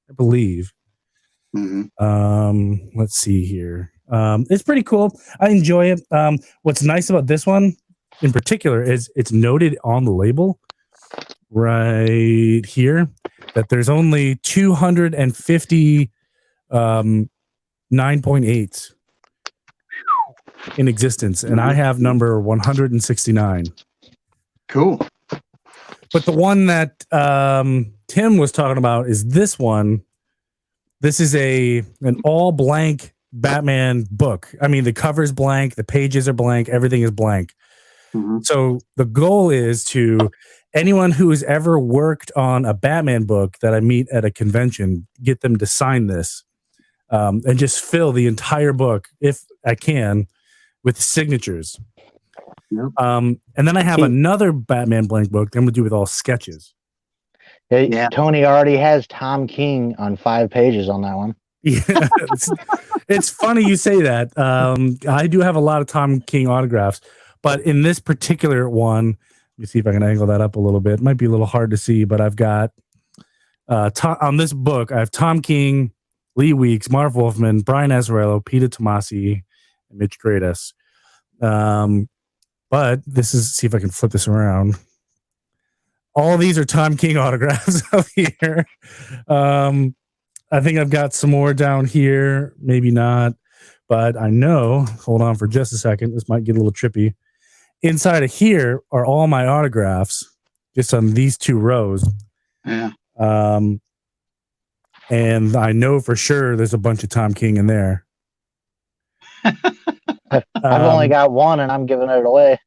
I believe. Mm-hmm. Let's see here. It's pretty cool. I enjoy it. What's nice about this one in particular is it's noted on the label right here that there's only 250 9.8 in existence, and I have number 169. Cool. But the one that Tim was talking about is this one. This is an all blank Batman book. I mean, the cover's blank, the pages are blank, everything is blank. Mm-hmm. So the goal is to anyone who has ever worked on a Batman book that I meet at a convention, get them to sign this and just fill the entire book, if I can, with signatures. Yep. And then I have another Batman blank book that I'm going to do with all sketches. Yeah. Tony already has Tom King on 5 pages on that one. Yeah, it's funny you say that. I do have a lot of Tom King autographs, but in this particular one, let me see if I can angle that up a little bit. It might be a little hard to see, but I've got on this book, I have Tom King, Lee Weeks, Marv Wolfman, Brian Azzarello, Peter Tomasi, and Mitch Gradis. But this is, see if I can flip this around. All these are Tom King autographs up here. I think I've got some more down here. Maybe not, but I know. Hold on for just a second. This might get a little trippy. Inside of here are all my autographs, just on these 2 rows. Yeah. And I know for sure there's a bunch of Tom King in there. I've only got one, and I'm giving it away.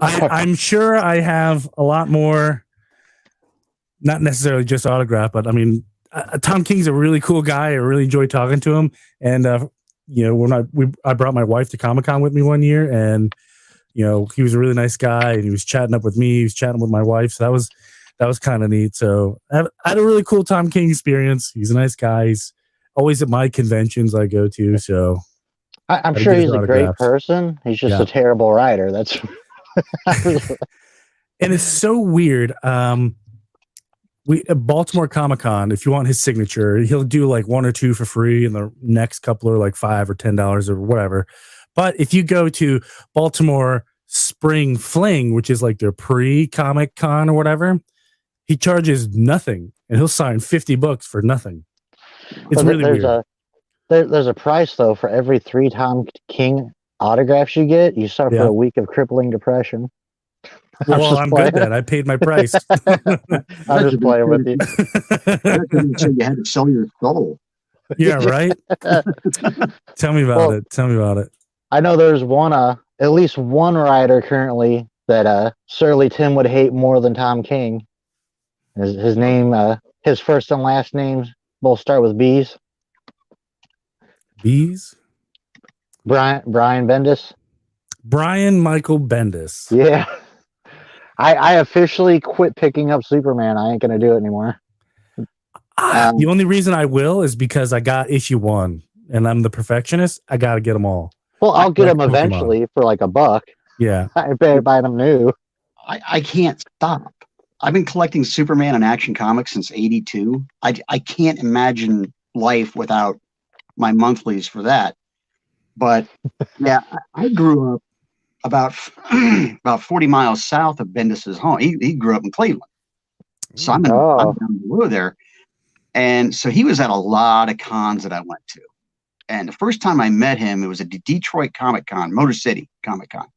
I'm sure I have a lot more, not necessarily just autograph, but I mean, Tom King's a really cool guy. I really enjoy talking to him. And, when I brought my wife to Comic-Con with me one year, and, he was a really nice guy, and he was chatting up with me. He was chatting with my wife. So that was kind of neat. So I had a really cool Tom King experience. He's a nice guy. He's always at my conventions I go to. So I'm sure he's a great person. He's just a terrible writer. That's and it's so weird. We at Baltimore Comic-Con, if you want his signature, he'll do like 1 or 2 for free, and the next couple are like $5 or $10 or whatever. But if you go to Baltimore Spring Fling, which is like their pre-Comic Con or whatever, he charges nothing, and he'll sign 50 books for nothing. It's really weird. There's a price though for every 3 Tom King autographs you get. You suffer a week of crippling depression. Well, I'm good then. I paid my price. I'm just playing with you. You had to sell your soul. Yeah, right. Tell me about it. Tell me about it. I know there's one, at least one writer currently that Surly Tim would hate more than Tom King. His name, his first and last names both start with B's. B's? Brian Bendis. Brian Michael Bendis. Yeah. I officially quit picking up Superman. I ain't going to do it anymore. The only reason I will is because I got issue 1, and I'm the perfectionist. I got to get them all. Well, I'll get them eventually for like $1. Yeah. I better buy them new. I can't stop. I've been collecting Superman and Action Comics since '82. I can't imagine life without my monthlies for that. But yeah, I grew up about 40 miles south of Bendis's home. He grew up in Cleveland. So I'm down below there. And so he was at a lot of cons that I went to. And the first time I met him, it was at the Detroit Comic Con, Motor City Comic Con.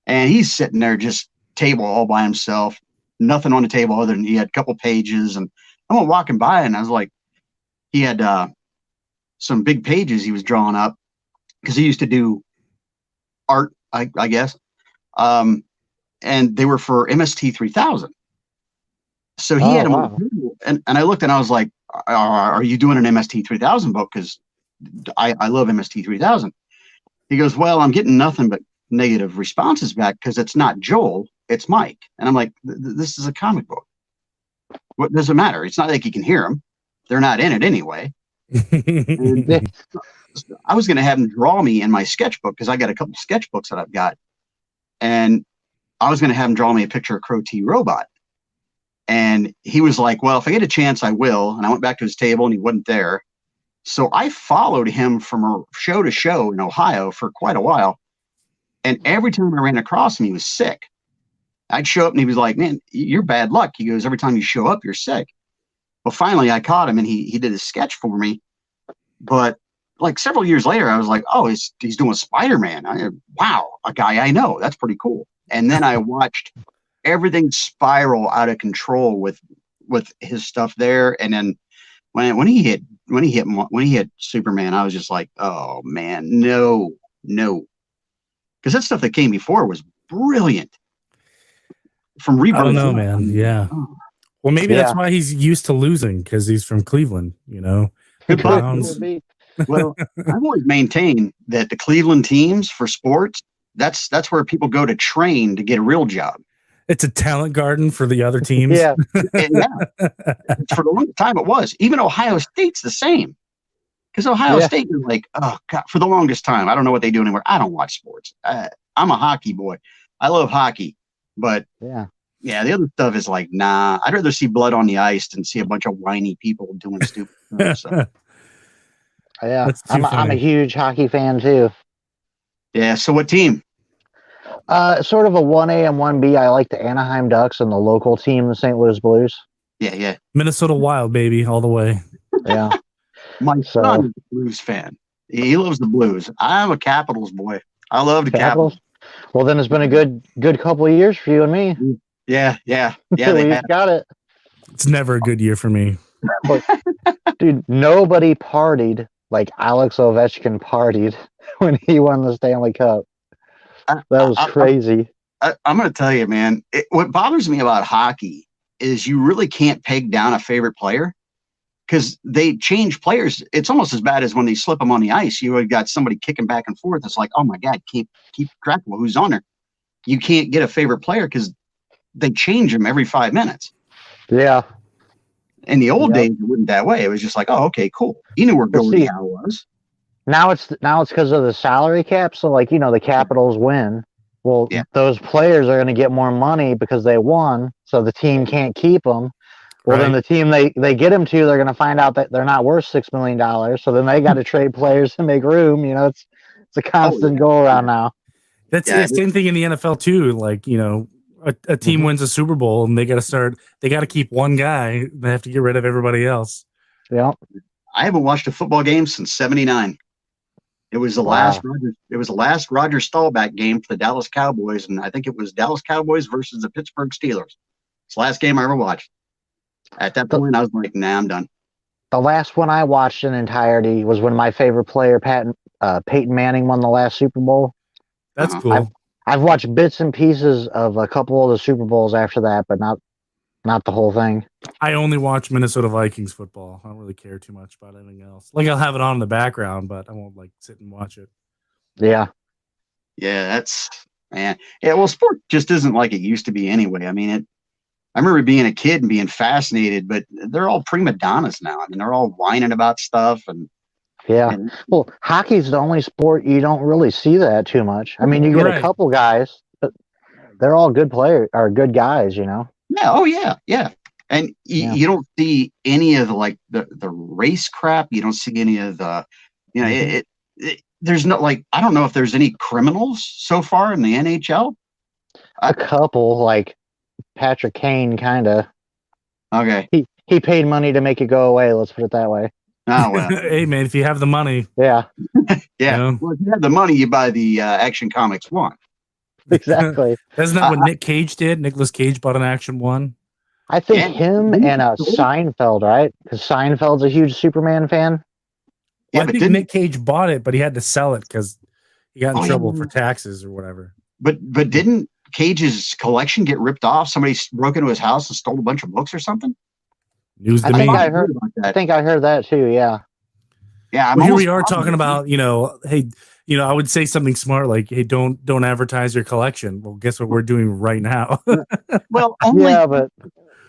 And he's sitting there just table all by himself, nothing on the table other than he had a couple pages. And I'm walking by, and I was like, he had some big pages he was drawing up because he used to do art, I guess. And they were for MST 3000. So he had them on the table, and I looked, and I was like, are you doing an MST 3000 book? Because I love MST 3000. He goes, well, I'm getting nothing but negative responses back because it's not Joel, it's Mike. And I'm like, this is a comic book. What does it matter? It's not like you can hear them. They're not in it anyway. I was going to have him draw me in my sketchbook because I got a couple sketchbooks that I've got. And I was going to have him draw me a picture of Crow T Robot. And he was like, well, if I get a chance, I will. And I went back to his table and he wasn't there. So I followed him from a show to show in Ohio for quite a while. And every time I ran across him, he was sick. I'd show up and he was like, man, you're bad luck. He goes, every time you show up, you're sick. Well, finally I caught him and he did a sketch for me. But like several years later, I was like, oh, he's doing Spider-Man. Wow, a guy I know. That's pretty cool. And then I watched everything spiral out of control with his stuff there. And then when he hit Superman, I was just like, oh man, no. Because that stuff that came before was brilliant. From Rebirth. I don't know, man. Yeah. Well, maybe that's why he's used to losing, because he's from Cleveland, you know. The Browns. Well, I've always maintained that the Cleveland teams for sports, that's where people go to train to get a real job. It's a talent garden for the other teams. Yeah. For a long time it was. Even Ohio State's the same. Because Ohio State is like, oh God, for the longest time, I don't know what they do anymore. I don't watch sports. I'm a hockey boy. I love hockey. But the other stuff is like, nah, I'd rather see blood on the ice than see a bunch of whiny people doing stupid stuff. So. Yeah, I'm a huge hockey fan too. Yeah, so what team? Sort of a 1A and 1B. I like the Anaheim Ducks and the local team, the St. Louis Blues. Yeah. Minnesota Wild, baby, all the way. Yeah. My son is a Blues fan. He loves the Blues. I'm a Capitals boy. I love the Capitals. Well, then it's been a good couple of years for you and me. Yeah. They got it. It's never a good year for me. But, dude, nobody partied like Alex Ovechkin partied when he won the Stanley Cup. That was crazy. I'm going to tell you, man, what bothers me about hockey is you really can't peg down a favorite player because they change players. It's almost as bad as when they slip them on the ice. You have got somebody kicking back and forth. It's like, oh my God, keep track of who's on there. You can't get a favorite player because they change them every 5 minutes. Yeah. In the old days, it wasn't that way. It was just like, oh, okay, cool. You knew where Gordie Howe was. Now it's because of the salary cap. So, like, the Capitals win. Well, those players are going to get more money because they won. So the team can't keep them. Well, then the team they get them to, they're going to find out that they're not worth $6 million. So then they got to trade players to make room. It's a constant go around now. That's the same thing in the NFL too. Like, a team wins a Super Bowl and they got to keep one guy. They have to get rid of everybody else. Yeah. I haven't watched a football game since '79. It was the last Roger Staubach game for the Dallas Cowboys, and I think it was Dallas Cowboys versus the Pittsburgh Steelers. It's the last game I ever watched. At that point, I was like, nah, I'm done. The last one I watched in entirety was when my favorite player, Peyton Manning, won the last Super Bowl. That's cool. I've watched bits and pieces of a couple of the Super Bowls after that, but not the whole thing. I only watch Minnesota Vikings football. I don't really care too much about anything else. Like, I'll have it on in the background, but I won't sit and watch it. Yeah. Yeah, that's man. Yeah, well, sport just isn't like it used to be anyway. I mean, I remember being a kid and being fascinated, but they're all prima donnas now. I mean, they're all whining about stuff and. Yeah. Well, hockey's the only sport you don't really see that too much. I mean, you get a couple guys, but they're all good players or good guys, Yeah. Oh, yeah. And you don't see any of the race crap. You don't see any of the, there's no, I don't know if there's any criminals so far in the NHL. A couple, like Patrick Kane, kind of. Okay. He paid money to make it go away. Let's put it that way. Oh, well. Hey, man, if you have the money. Yeah. Yeah. Well, if you have the money, you buy the Action Comics 1. Exactly. Isn't that what Nick Cage did? Nicolas Cage bought an Action 1. I think him and Seinfeld, right? Because Seinfeld's a huge Superman fan. Well, I think Nick Cage bought it, but he had to sell it because he got in trouble for taxes or whatever. But didn't Cage's collection get ripped off? Somebody broke into his house and stole a bunch of books or something? News to I me. think I heard that too. Yeah. Yeah. Here we are talking about, hey, I would say something smart like, hey, don't advertise your collection. Well, guess what we're doing right now? Well, but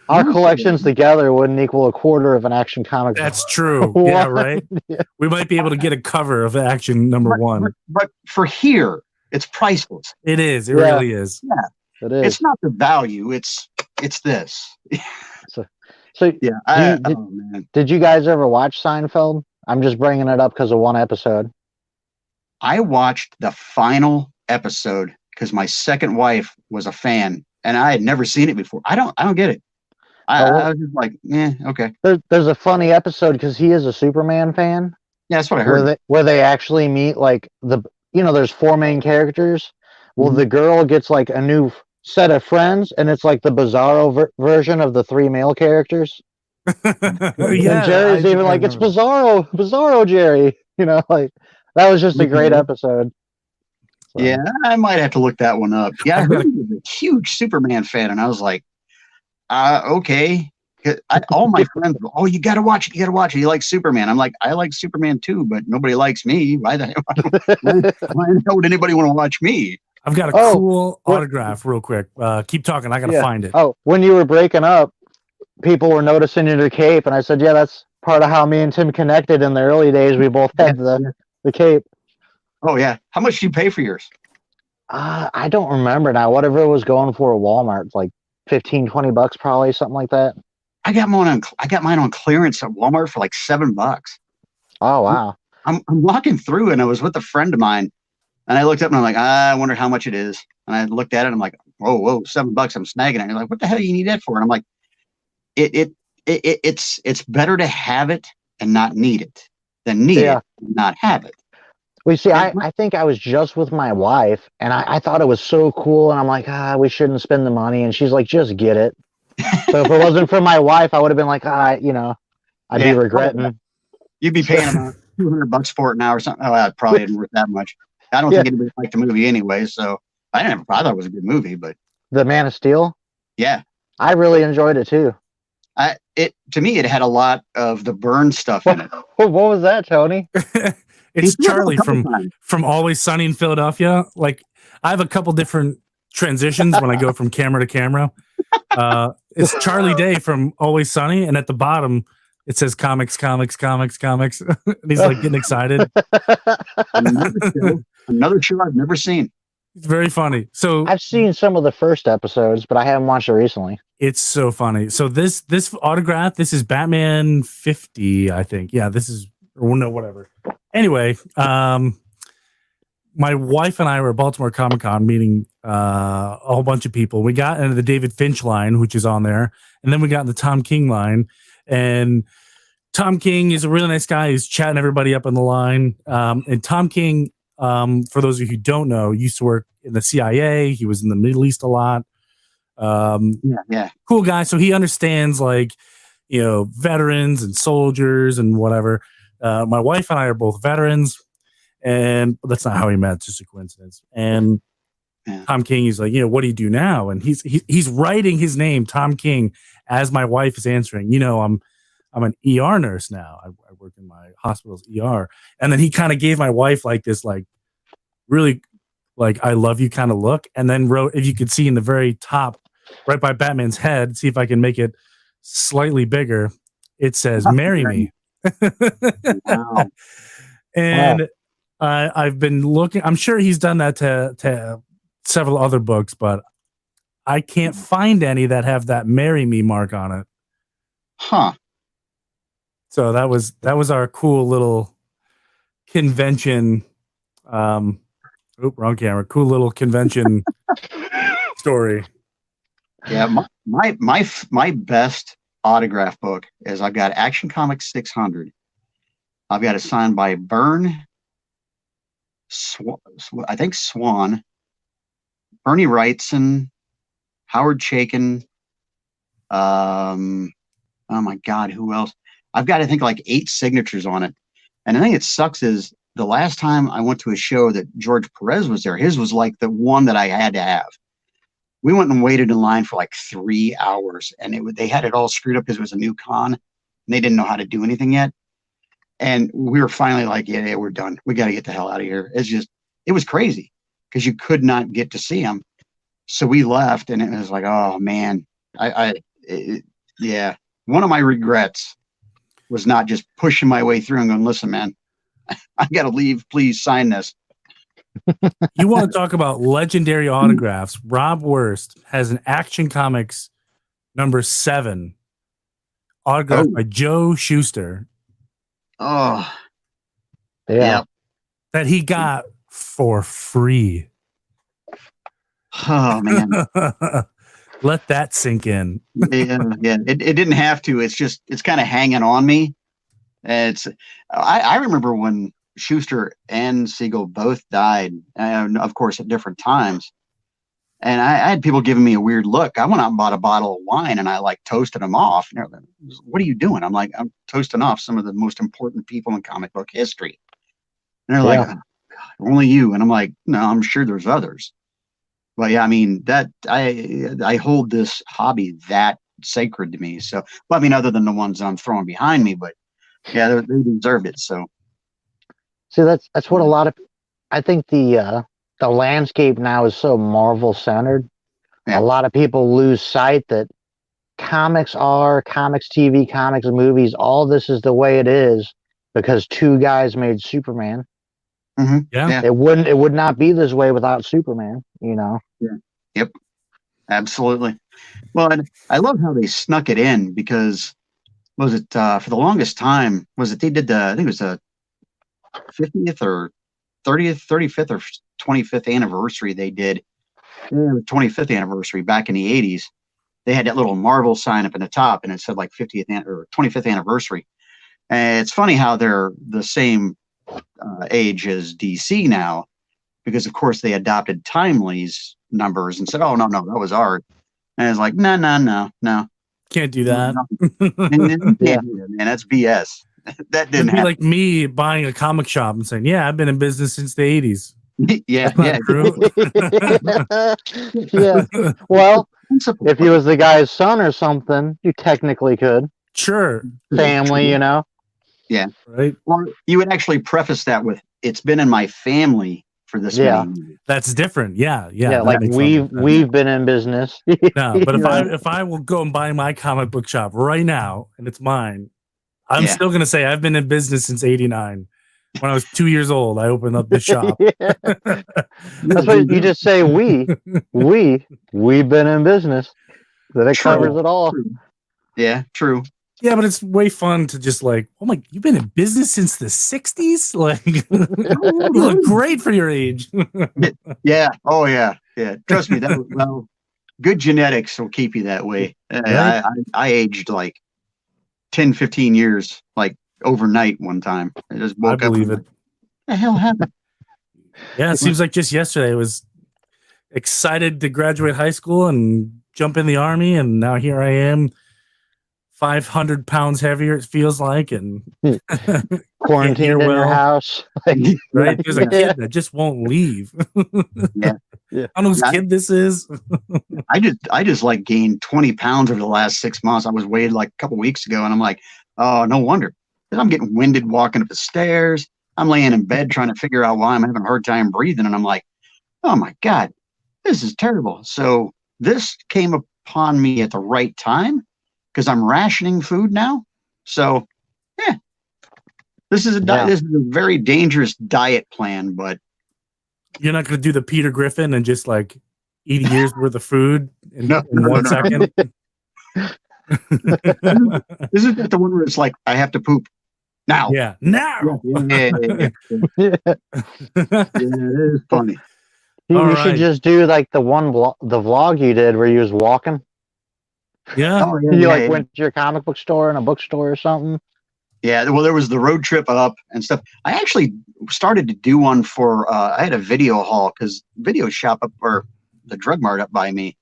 our collections together wouldn't equal a quarter of an Action Comics. That's true. Yeah, right. Yeah. We might be able to get a cover of Action number 1. But for here, it's priceless. It is. It really is. Yeah. It is. It's not the value. It's it's this. So Yeah. Oh man. did you guys ever watch Seinfeld? I'm just bringing it up because of one episode. I watched the final episode because my second wife was a fan, and I had never seen it before. I don't get it. I was just like, okay. There's a funny episode because he is a Superman fan. Yeah, that's what I heard. Where they actually meet like there's 4 main characters. Well, the girl gets like a new set of friends, and it's like the Bizarro version of the 3 male characters. Yeah, and Jerry's even like, it's Bizarro Jerry. Like that was just a great episode. So. Yeah, I might have to look that one up. Yeah, I heard he was a huge Superman fan, and I was like, okay. All my friends go, oh, you got to watch it. You got to watch it. You like Superman. I'm like, I like Superman too, but nobody likes me. Why the hell would anybody want to watch me? I've got a cool autograph real quick. Keep talking. I got to find it. Oh, when you were breaking up, people were noticing your cape, and I said, yeah, that's part of how me and Tim connected in the early days. We both had the cape. Oh, yeah. How much did you pay for yours? I don't remember now. Whatever it was going for at Walmart, like $15-20 probably, something like that. I got mine on clearance at Walmart for like $7. Oh wow! I'm walking through, and I was with a friend of mine, and I looked up and I'm like, I wonder how much it is. And I looked at it, and I'm like, whoa, $7! I'm snagging it. And you're like, what the hell do you need that for? And I'm like, it's better to have it and not need it than need it and not have it. Well, see, I think I was just with my wife, and I thought it was so cool, and I'm like, we shouldn't spend the money, and she's like, just get it. So if it wasn't for my wife, I would have been like, I'd be regretting. You'd be paying about $200 for it now or something. Oh, that probably isn't worth that much. I don't think anybody liked the movie anyway, so I thought it was a good movie, but The Man of Steel. Yeah, I really enjoyed it too. To me, it had a lot of the Burn stuff in it. What was that, Tony? It's Charlie from Always Sunny in Philadelphia. Like, I have a couple different transitions when I go from camera to camera. It's Charlie Day from Always Sunny, and at the bottom it says comics. And he's like getting excited. Another show I've never seen. It's very funny. So I've seen some of the first episodes, but I haven't watched it recently. It's so funny. So this autograph, this is Batman 50, I think. Yeah, this is, or no, whatever. Anyway, my wife and I were at Baltimore Comic-Con meeting a whole bunch of people. We got into the David Finch line, which is on there, and then we got in the Tom King line. And Tom King is a really nice guy. He's chatting everybody up in the line. And Tom King, for those of you who don't know, used to work in the CIA. He was in the Middle East a lot. Cool guy. So he understands, like, veterans and soldiers and whatever. My wife and I are both veterans. And that's not how we met. It's just a coincidence. And Tom King is like, what do you do now? And he's writing his name, Tom King, as my wife is answering. I'm an ER nurse now. I work in my hospital's ER. And then he kind of gave my wife like this, like, really, like, I love you kind of look. And then wrote, if you could see in the very top, right by Batman's head, see if I can make it slightly bigger. It says, "Marry me." Wow. And I've been looking. I'm sure he's done that to several other books, but I can't find any that have that "Marry me" mark on it. Huh. So that was our cool little convention. Wrong camera. Cool little convention story. Yeah, my best autograph book is I've got Action Comics 600. I've got it signed by Byrne, I think Swan, Bernie Wrightson, Howard Chaykin. Oh my God, who else? I've got, I think, like 8 signatures on it. And the thing that sucks is the last time I went to a show that George Perez was there, his was like the one that I had to have. We went and waited in line for like 3 hours, and they had it all screwed up because it was a new con, and they didn't know how to do anything yet. And we were finally like, yeah, we're done. We got to get the hell out of here. It was crazy because you could not get to see him. So we left, and it was like, oh man, yeah. One of my regrets was not just pushing my way through and going, listen, man, I got to leave. Please sign this. You want to talk about legendary autographs? Rob Wurst has an Action Comics Number 7, autographed by Joe Shuster. Oh, Yeah. That he got for free. Oh man. Let that sink in. Yeah. It didn't have to. It's kind of hanging on me. I remember when Schuster and Siegel both died, of course at different times. And I had people giving me a weird look. I went out and bought a bottle of wine and I like toasted them off. And they're like, "What are you doing?" I'm like, "I'm toasting off some of the most important people in comic book history." And they're like, "Oh, God, only you." And I'm like, "No, I'm sure there's others." But yeah, I mean that I hold this hobby that sacred to me. So, well, I mean, other than the ones I'm throwing behind me, but yeah, they deserved it. So, See, that's what a lot of. I think the landscape now is so Marvel centered. Yeah. A lot of people lose sight that comics TV, comics, movies. All this is the way it is because 2 guys made Superman. mm-hmm. Yeah. It would not be this way without Superman. Yeah. Yep. Absolutely. Well, and I love how they snuck it in because was it for the longest time? Was it they did I think it was the 50th or 30th, 35th or 25th anniversary they did. Yeah, the 25th anniversary back in the 80s. They had that little Marvel sign up in the top and it said like 50th or 25th anniversary. And it's funny how they're the same age as DC now, because of course they adopted Timely's numbers and said, "Oh no, that was art." And it's like, no. Can't do that. Yeah. Man, that's BS. That didn't It'd be happen. like me buying a comic shop and saying, "Yeah, I've been in business since the 80s." Yeah. That's not true. Yeah. Well, if he was the guy's son or something, you technically could. Sure. Family, you know. Yeah. Right. Or you would actually preface that with, "It's been in my family for this many years." That's different. Yeah. Yeah, like we've been in business. No, but if I will go and buy my comic book shop right now and it's mine, I'm still gonna say I've been in business since '89. When I was 2 years old, I opened up the shop. That's what you just say. We've been in business. That it covers it all. True. Yeah, true. Yeah, but it's way fun to just like, oh my, you've been in business since the '60s. Like, you look great for your age. Yeah. Oh yeah. Yeah. Trust me. Good genetics will keep you that way. Right? I aged like 10, 15 years, like overnight one time. I just woke up. I believe it. What the hell happened? Yeah, it seems like just yesterday I was excited to graduate high school and jump in the army, and now here I am, 500 pounds heavier, it feels like, and quarantined in your house. Right? There's a kid that just won't leave. Yeah. I don't know whose kid this is. I just like gained 20 pounds over the last 6 months. I was weighed like a couple weeks ago, and I'm like, oh, no wonder. I'm getting winded walking up the stairs. I'm laying in bed trying to figure out why I'm having a hard time breathing. And I'm like, oh my God, this is terrible. So this came upon me at the right time because I'm rationing food now. So yeah, this is a very dangerous diet plan, but you're not going to do the Peter Griffin and just like eat a year's worth of food in, No. 1 second. Isn't that the one where it's like, I have to poop now? Yeah, now. Yeah, it is funny. You should just do like the vlog you did where you was walking. Yeah. Oh, You went to your comic book store and a bookstore or something. Yeah, well, there was the road trip up and stuff. I actually started to do one for, I had a video haul because Video Shop up, or the Drug Mart up by me,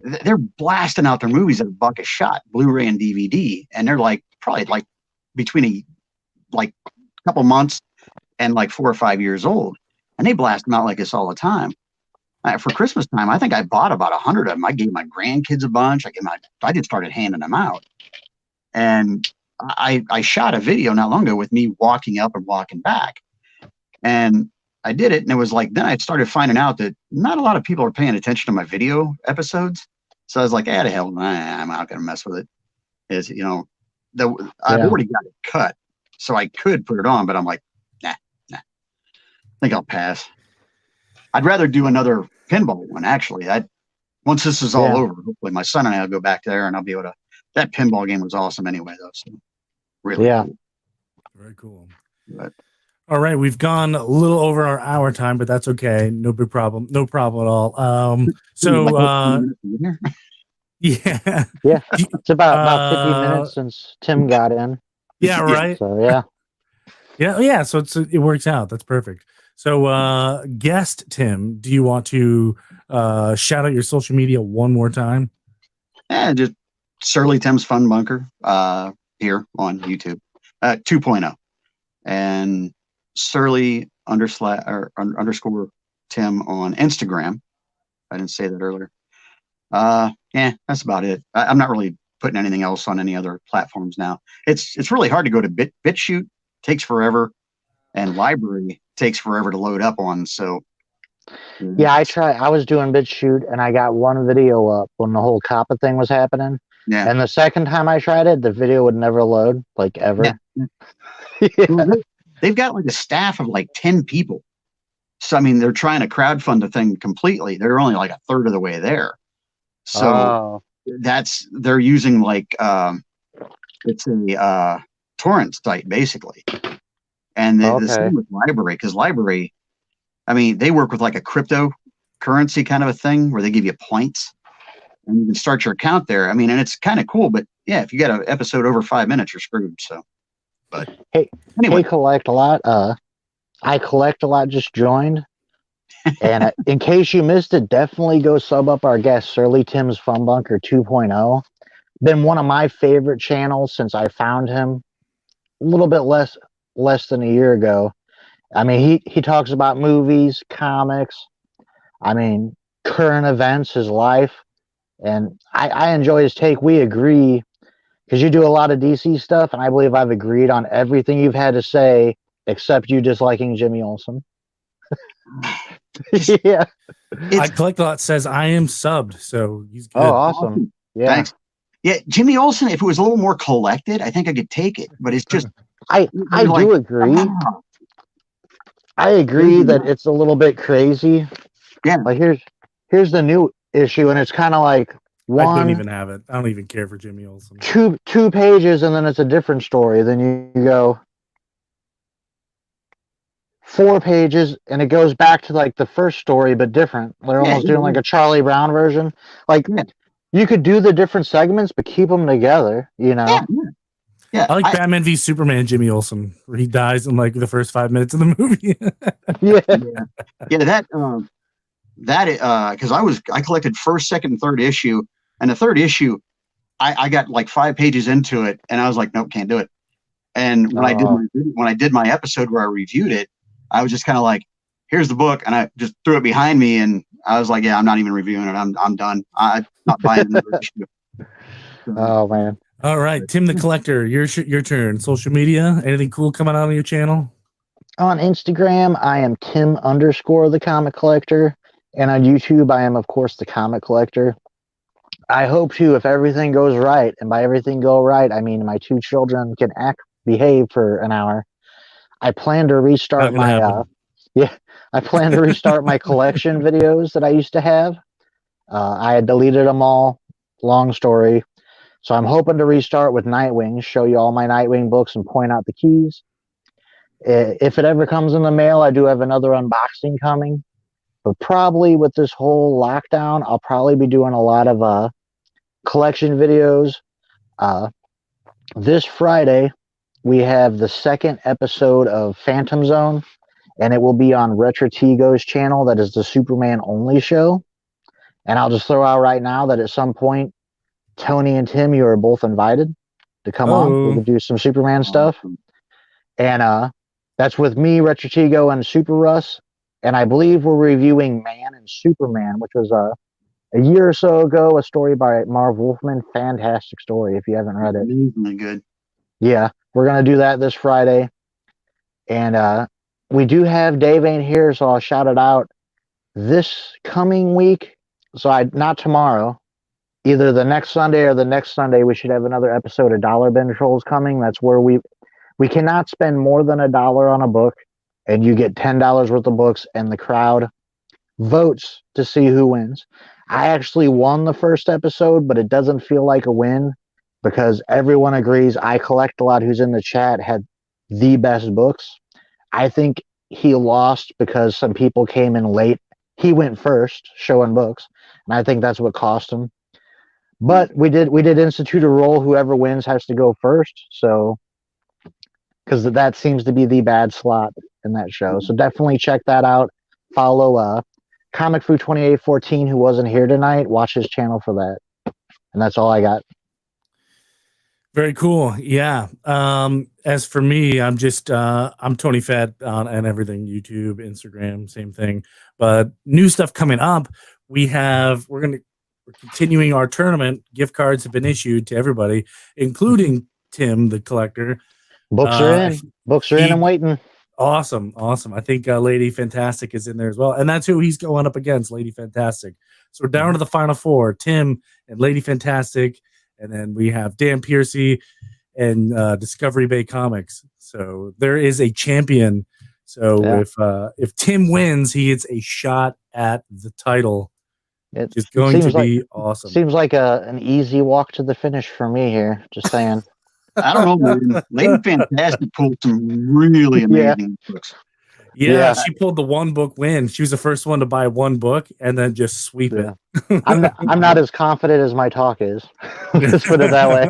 they're blasting out their movies at $1 a shot, Blu-ray and DVD. And they're like, probably like between a couple months and like 4 or 5 years old. And they blast them out like this all the time. For Christmas time, I think I bought about 100 of them. I gave my grandkids a bunch. I just started handing them out. And I shot a video not long ago with me walking up and walking back. And I did it. And it was like, then I started finding out that not a lot of people are paying attention to my video episodes. So I was like, the hell, I'm not going to mess with it. I've already got it cut. So I could put it on, but I'm like, nah. I think I'll pass. I'd rather do another pinball one, actually. once this is all Yeah. over, hopefully my son and I will go back there and I'll be able to. That pinball game was awesome anyway, though. So really, Yeah. cool. Very cool. But, All right, we've gone a little over our hour time, but that's okay. No big problem. No problem at all. Yeah. Yeah. It's about 50 Uh, minutes since Tim got in. Yeah, right. So yeah. Yeah. So it works out. That's perfect. So, guest Tim, do you want to shout out your social media one more time? Yeah, just Surly Tim's Fun Bunker here on YouTube, 2.0, and Surly underscore Tim on Instagram. I didn't say that earlier. Yeah, that's about it. I'm not really putting anything else on any other platforms now. It's really hard to go to BitChute, takes forever, and Library takes forever to load up on. So yeah, I was doing BitChute and I got one video up when the whole COPPA thing was happening. Yeah. And the second time I tried it, the video would never load, like ever. Yeah. Yeah. Well, they've got like a staff of like 10 people. So I mean, they're trying to crowdfund the thing completely. They're only like a third of the way there. So they're using like it's a torrent site basically. And the same with Library, because Library, I mean, they work with like a cryptocurrency kind of a thing where they give you points and you can start your account there. I mean, and it's kind of cool, but yeah, if you got an episode over 5 minutes, you're screwed. So, but anyway, collect a lot. I collect a lot. Just joined, and in case you missed it, definitely go sub up our guest Surly Tim's Fun Bunker 2.0. Been one of my favorite channels since I found him a little bit less than a year ago. I mean, he talks about movies, comics, I mean, current events, his life, and I enjoy his take. We agree because you do a lot of DC stuff, and I believe I've agreed on everything you've had to say except you disliking Jimmy Olsen. Yeah. I collect a lot says I am subbed, so he's good. Oh, awesome. Yeah. Thanks. Yeah, Jimmy Olsen, if it was a little more collected, I think I could take it. But it's just I do agree. I agree that it's a little bit crazy. Yeah. Like here's the new issue, and it's kind of like I don't even have it. I don't even care for Jimmy Olsen. Two pages, and then it's a different story. Then you go 4 pages, and it goes back to like the first story, but different. They're almost doing like a Charlie Brown version. Like you could do the different segments, but keep them together. You know. Yeah. Oh, I like Batman v Superman Jimmy Olsen, where he dies in like the first 5 minutes of the movie. That because I collected first, second, and third issue, and the third issue, I got like 5 pages into it, and I was like, nope, can't do it. And when I did my episode where I reviewed it, I was just kind of like, here's the book, and I just threw it behind me, and I was like, yeah, I'm not even reviewing it. I'm done. I'm not buying another issue. Oh man. All right, Tim the Collector, your turn. Social media, anything cool coming out on your channel? On Instagram, I am Tim _ the Comic Collector, and on YouTube, I am of course the Comic Collector. I hope to, if everything goes right, and by everything go right, I mean my 2 children can behave for an hour. I plan to restart my I plan to restart my collection videos that I used to have. I had deleted them all. Long story. So I'm hoping to restart with Nightwing, show you all my Nightwing books and point out the keys. If it ever comes in the mail, I do have another unboxing coming. But probably with this whole lockdown, I'll probably be doing a lot of collection videos. This Friday, we have the 2nd episode of Phantom Zone, and it will be on Retrotigo's channel. That is the Superman only show. And I'll just throw out right now that at some point, Tony and Tim, you are both invited to come on. We can do some Superman stuff. And that's with me, Retrotigo, and Super Russ. And I believe we're reviewing Man and Superman, which was a year or so ago, a story by Marv Wolfman. Fantastic story if you haven't read it. Amazingly good. Yeah, we're going to do that this Friday. And we do have Dave ain't here, so I'll shout it out. This coming week, not tomorrow, either the next Sunday or the next Sunday, we should have another episode of Dollar Bin Trolls coming. That's where we cannot spend more than $1 on a book, and you get $10 worth of books, and the crowd votes to see who wins. I actually won the first episode, but it doesn't feel like a win because everyone agrees I collect a lot who's in the chat had the best books. I think he lost because some people came in late. He went first showing books, and I think that's what cost him. But we did institute a rule, whoever wins has to go first, so because that seems to be the bad slot in that show. So definitely check that out. Follow Comic Fu 2814, who wasn't here tonight. Watch his channel for that. And that's all I got. Very cool. Yeah. As for me, I'm just I'm Tony Fett on everything, YouTube, Instagram, same thing. But new stuff coming up. We're continuing our tournament. Gift cards have been issued to everybody, including Tim, the collector. Books are in. Books are in and waiting. Awesome. I think Lady Fantastic is in there as well. And that's who he's going up against, Lady Fantastic. So we're down to the final four, Tim and Lady Fantastic. And then we have Dan Piercy and Discovery Bay Comics. So there is a champion. So if Tim wins, he gets a shot at the title. It's going to be awesome. Seems like an easy walk to the finish for me here. Just saying. I don't know, man. Lady Fantastic pulled some really amazing books. Yeah, she pulled the one book win. She was the first one to buy one book and then just sweep it. I'm not as confident as my talk is. Let's put it that way.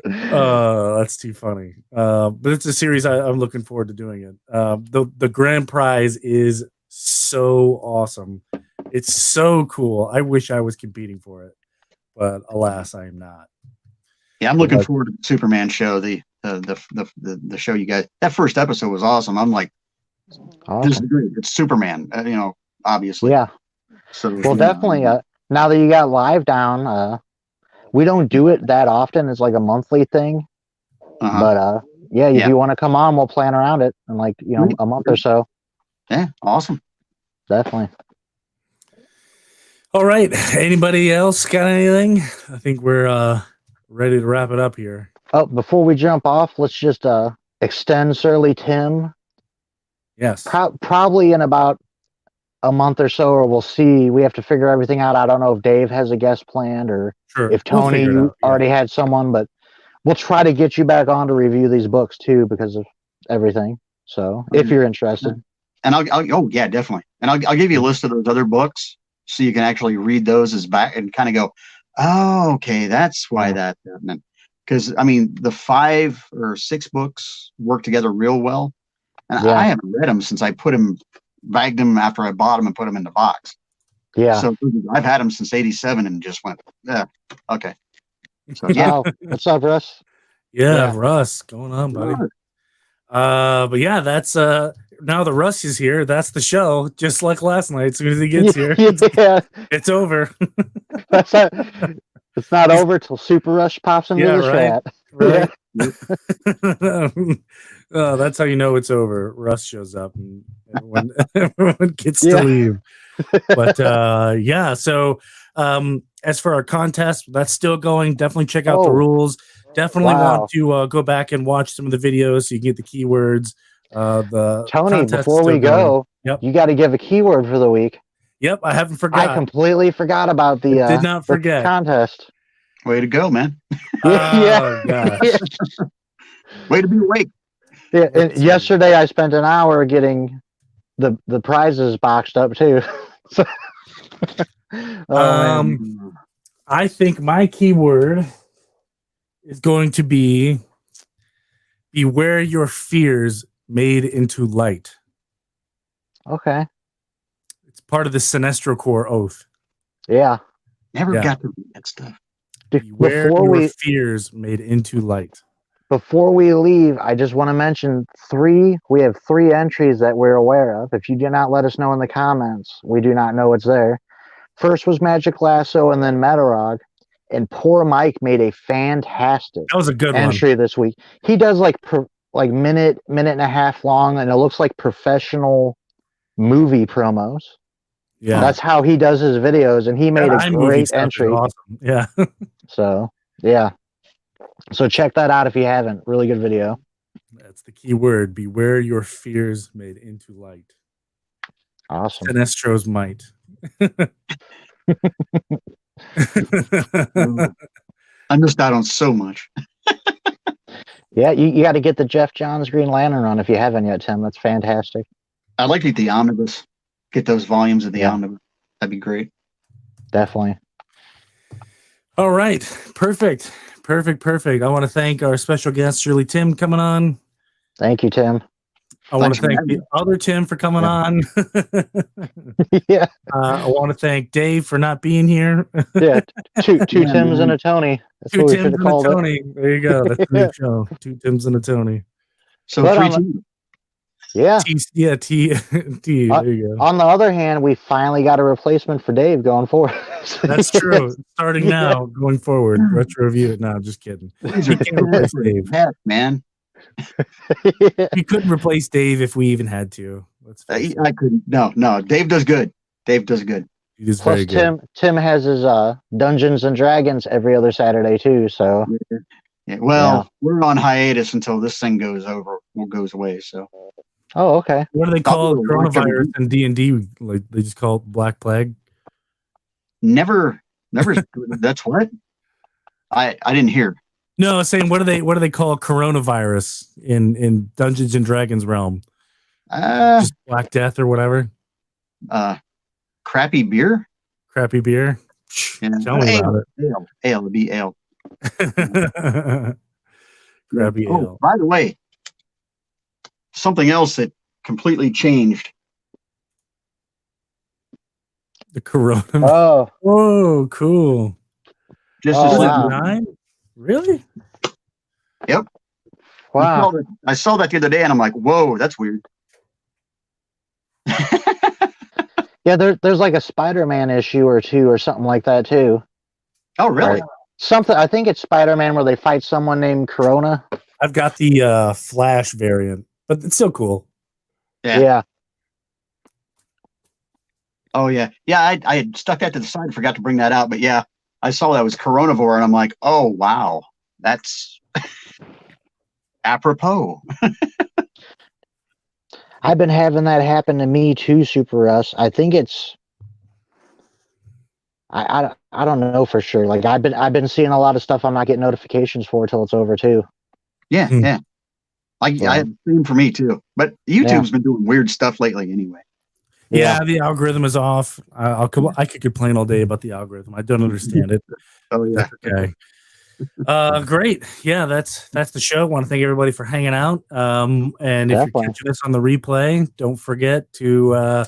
That's too funny. But it's a series I'm looking forward to doing it. The grand prize is so awesome. It's so cool. I wish I was competing for it, but alas, I am not. Yeah, I'm looking forward to the Superman show. The show you guys. That first episode was awesome. I'm like, this is great. It's Superman. Obviously. Yeah. So definitely. Now that you got live down, we don't do it that often. It's like a monthly thing. But if you want to come on, we'll plan around it in like a month or so. Yeah, awesome. Definitely. All right. Anybody else got anything? I think we're ready to wrap it up here. Oh, before we jump off, let's just extend Surly Tim. Yes. Probably in about a month or so, or we'll see. We have to figure everything out. I don't know if Dave has a guest planned or if Tony already had someone, but we'll try to get you back on to review these books too because of everything. So if you're interested. And I'll definitely. And I'll give you a list of those other books so you can actually read those as back and kind of go, oh, okay, that's why that happened. Because I mean, the 5 or 6 books work together real well, and I haven't read them since I bagged them after I bought them and put them in the box. Yeah. So I've had them since '87 and just went, okay. So what's up, Russ? Yeah, Russ, going on, buddy. But yeah, that's now the Russ is here. That's the show. Just like last night, as soon as he gets here, it's over. It's not over till Super Rush pops into the chat. Right. That's how you know it's over. Russ shows up and everyone gets to leave. But so as for our contest, that's still going. Definitely check out the rules. Definitely want to go back and watch some of the videos so you can get the keywords. Tony, before we go, you got to give a keyword for the week. Yep, I haven't forgot. I completely forgot about the did not forget contest. Way to go, man. Oh gosh. Way to be awake. Yeah, yesterday I spent an hour getting the prizes boxed up too. So, I think my keyword is going to be beware your fears made into light. Okay. It's part of the Sinestro Corps oath. Yeah. Never got to read that stuff. Beware your fears made into light. Before we leave, I just want to mention we have 3 entries that we're aware of. If you do not let us know in the comments, we do not know it's there. First was Magic Lasso and then Metarog. And poor Mike made a fantastic entry this week. He does like minute and a half long, and it looks like professional movie promos. Yeah, that's how he does his videos, and he made a great entry. Awesome. Yeah. So check that out if you haven't. Really good video. That's the key word. Beware your fears made into light. Awesome. Sinestro's might. I missed out on so much. Yeah, you got to get the Jeff Johns Green Lantern run if you haven't yet, Tim. That's fantastic. I'd like to get the omnibus. Get those volumes of the Yeah. omnibus. That'd be great. Definitely. All right. Perfect. I want to thank our special guest, Shirley Tim, coming on. Thank you, Tim. I want Thanks to for thank having the other Tim for coming on. Yeah. I want to thank Dave for not being here. Yeah. Two Yeah, Tims man. and a Tony. That's Two what we Tims should have and a called it. Tony. There you go. That's the Yeah. new show. Two Tims and a Tony. So But 3 teams. Yeah. T. T. There you go. On the other hand, we finally got a replacement for Dave going forward. That's true. Starting now, going forward. Retro review it. No, just kidding. These You are can't replace Dave. heck, man. We couldn't replace Dave if we even had to. Let's face it. I couldn't. No. Dave does good. Dave does good. He is very Plus, good. Tim has his Dungeons and Dragons every other Saturday too. So Yeah, well, we're on hiatus until this thing goes away. So okay. What do they call coronavirus in D&D? Like they just call it Black Plague? never. That's what I didn't hear. No, saying what do they call coronavirus in Dungeons and Dragons realm? Just Black Death or whatever. Crappy beer. Crappy beer. Yeah. Tell me about Ale. It'd be ale. it. Crappy ale. By the way, something else that completely changed. The corona. Oh, Whoa, cool. Just Oh, as wow. 9? Really? wow. I saw that the other day, and I'm like, "Whoa, that's weird." Yeah, there's like a Spider-Man issue or two or something like that too. Oh, really? Right. Something. I think it's Spider-Man where they fight someone named Corona. I've got the Flash variant, but it's still cool. Yeah. Oh, yeah. I had stuck that to the side and forgot to bring that out. But yeah, I saw that was Coronavore, and I'm like, oh, wow. That's apropos. I've been having that happen to me too, Super Russ. I think it's. I don't know for sure. Like I've been seeing a lot of stuff I'm not getting notifications for till it's over too. Yeah, yeah. I had the same for me too. But YouTube's been doing weird stuff lately anyway. Yeah, the algorithm is off. I could complain all day about the algorithm. I don't understand it. Oh yeah. Okay. Great. Yeah, that's the show. I want to thank everybody for hanging out. And if you're catching us on the replay, don't forget to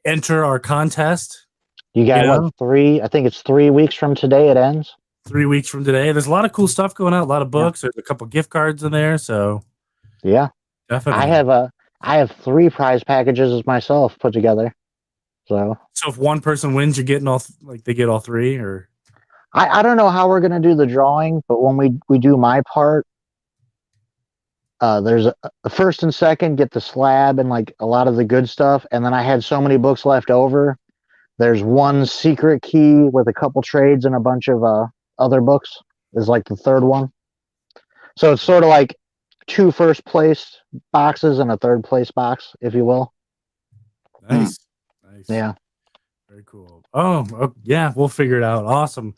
enter our contest. You got what, 3? I think it's 3 weeks from today it ends. 3 weeks from today. There's a lot of cool stuff going out, a lot of books. There's a couple gift cards in there, so yeah. Definitely. I have 3 prize packages myself put together. So if one person wins, you're getting all they get all 3, or I don't know how we're gonna do the drawing, but when we do my part, there's a first and second get the slab and like a lot of the good stuff, and then I had so many books left over. There's one secret key with a couple trades and a bunch of other books is like the third one. So it's sort of like 2 first place boxes and a third place box, if you will. Nice. Yeah. Very cool. Oh yeah, we'll figure it out. Awesome.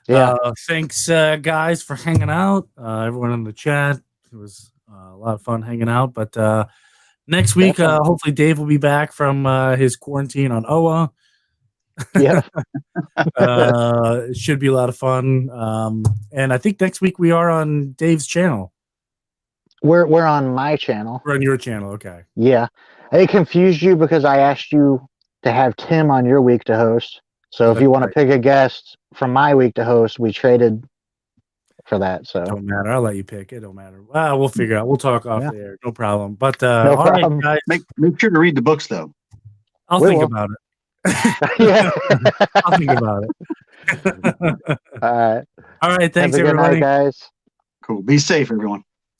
Yeah. Thanks, guys, for hanging out. Everyone in the chat. It was a lot of fun hanging out. But next week, hopefully, Dave will be back from his quarantine on OWA. Yeah. It should be a lot of fun. And I think next week we are on Dave's channel. We're on my channel. We're on your channel, okay. Yeah. It confused you because I asked you to have Tim on your week to host. So if you want to pick a guest from my week to host, we traded for that. So don't matter. I'll let you pick. It don't matter. We'll figure out. We'll talk off the air. No problem. But no all problem. right, guys. Make sure to read the books though. I'll think about it. Yeah. I'll think about it. All right. All right. Thanks, Have a good everybody. night, guys. Cool. Be safe, everyone.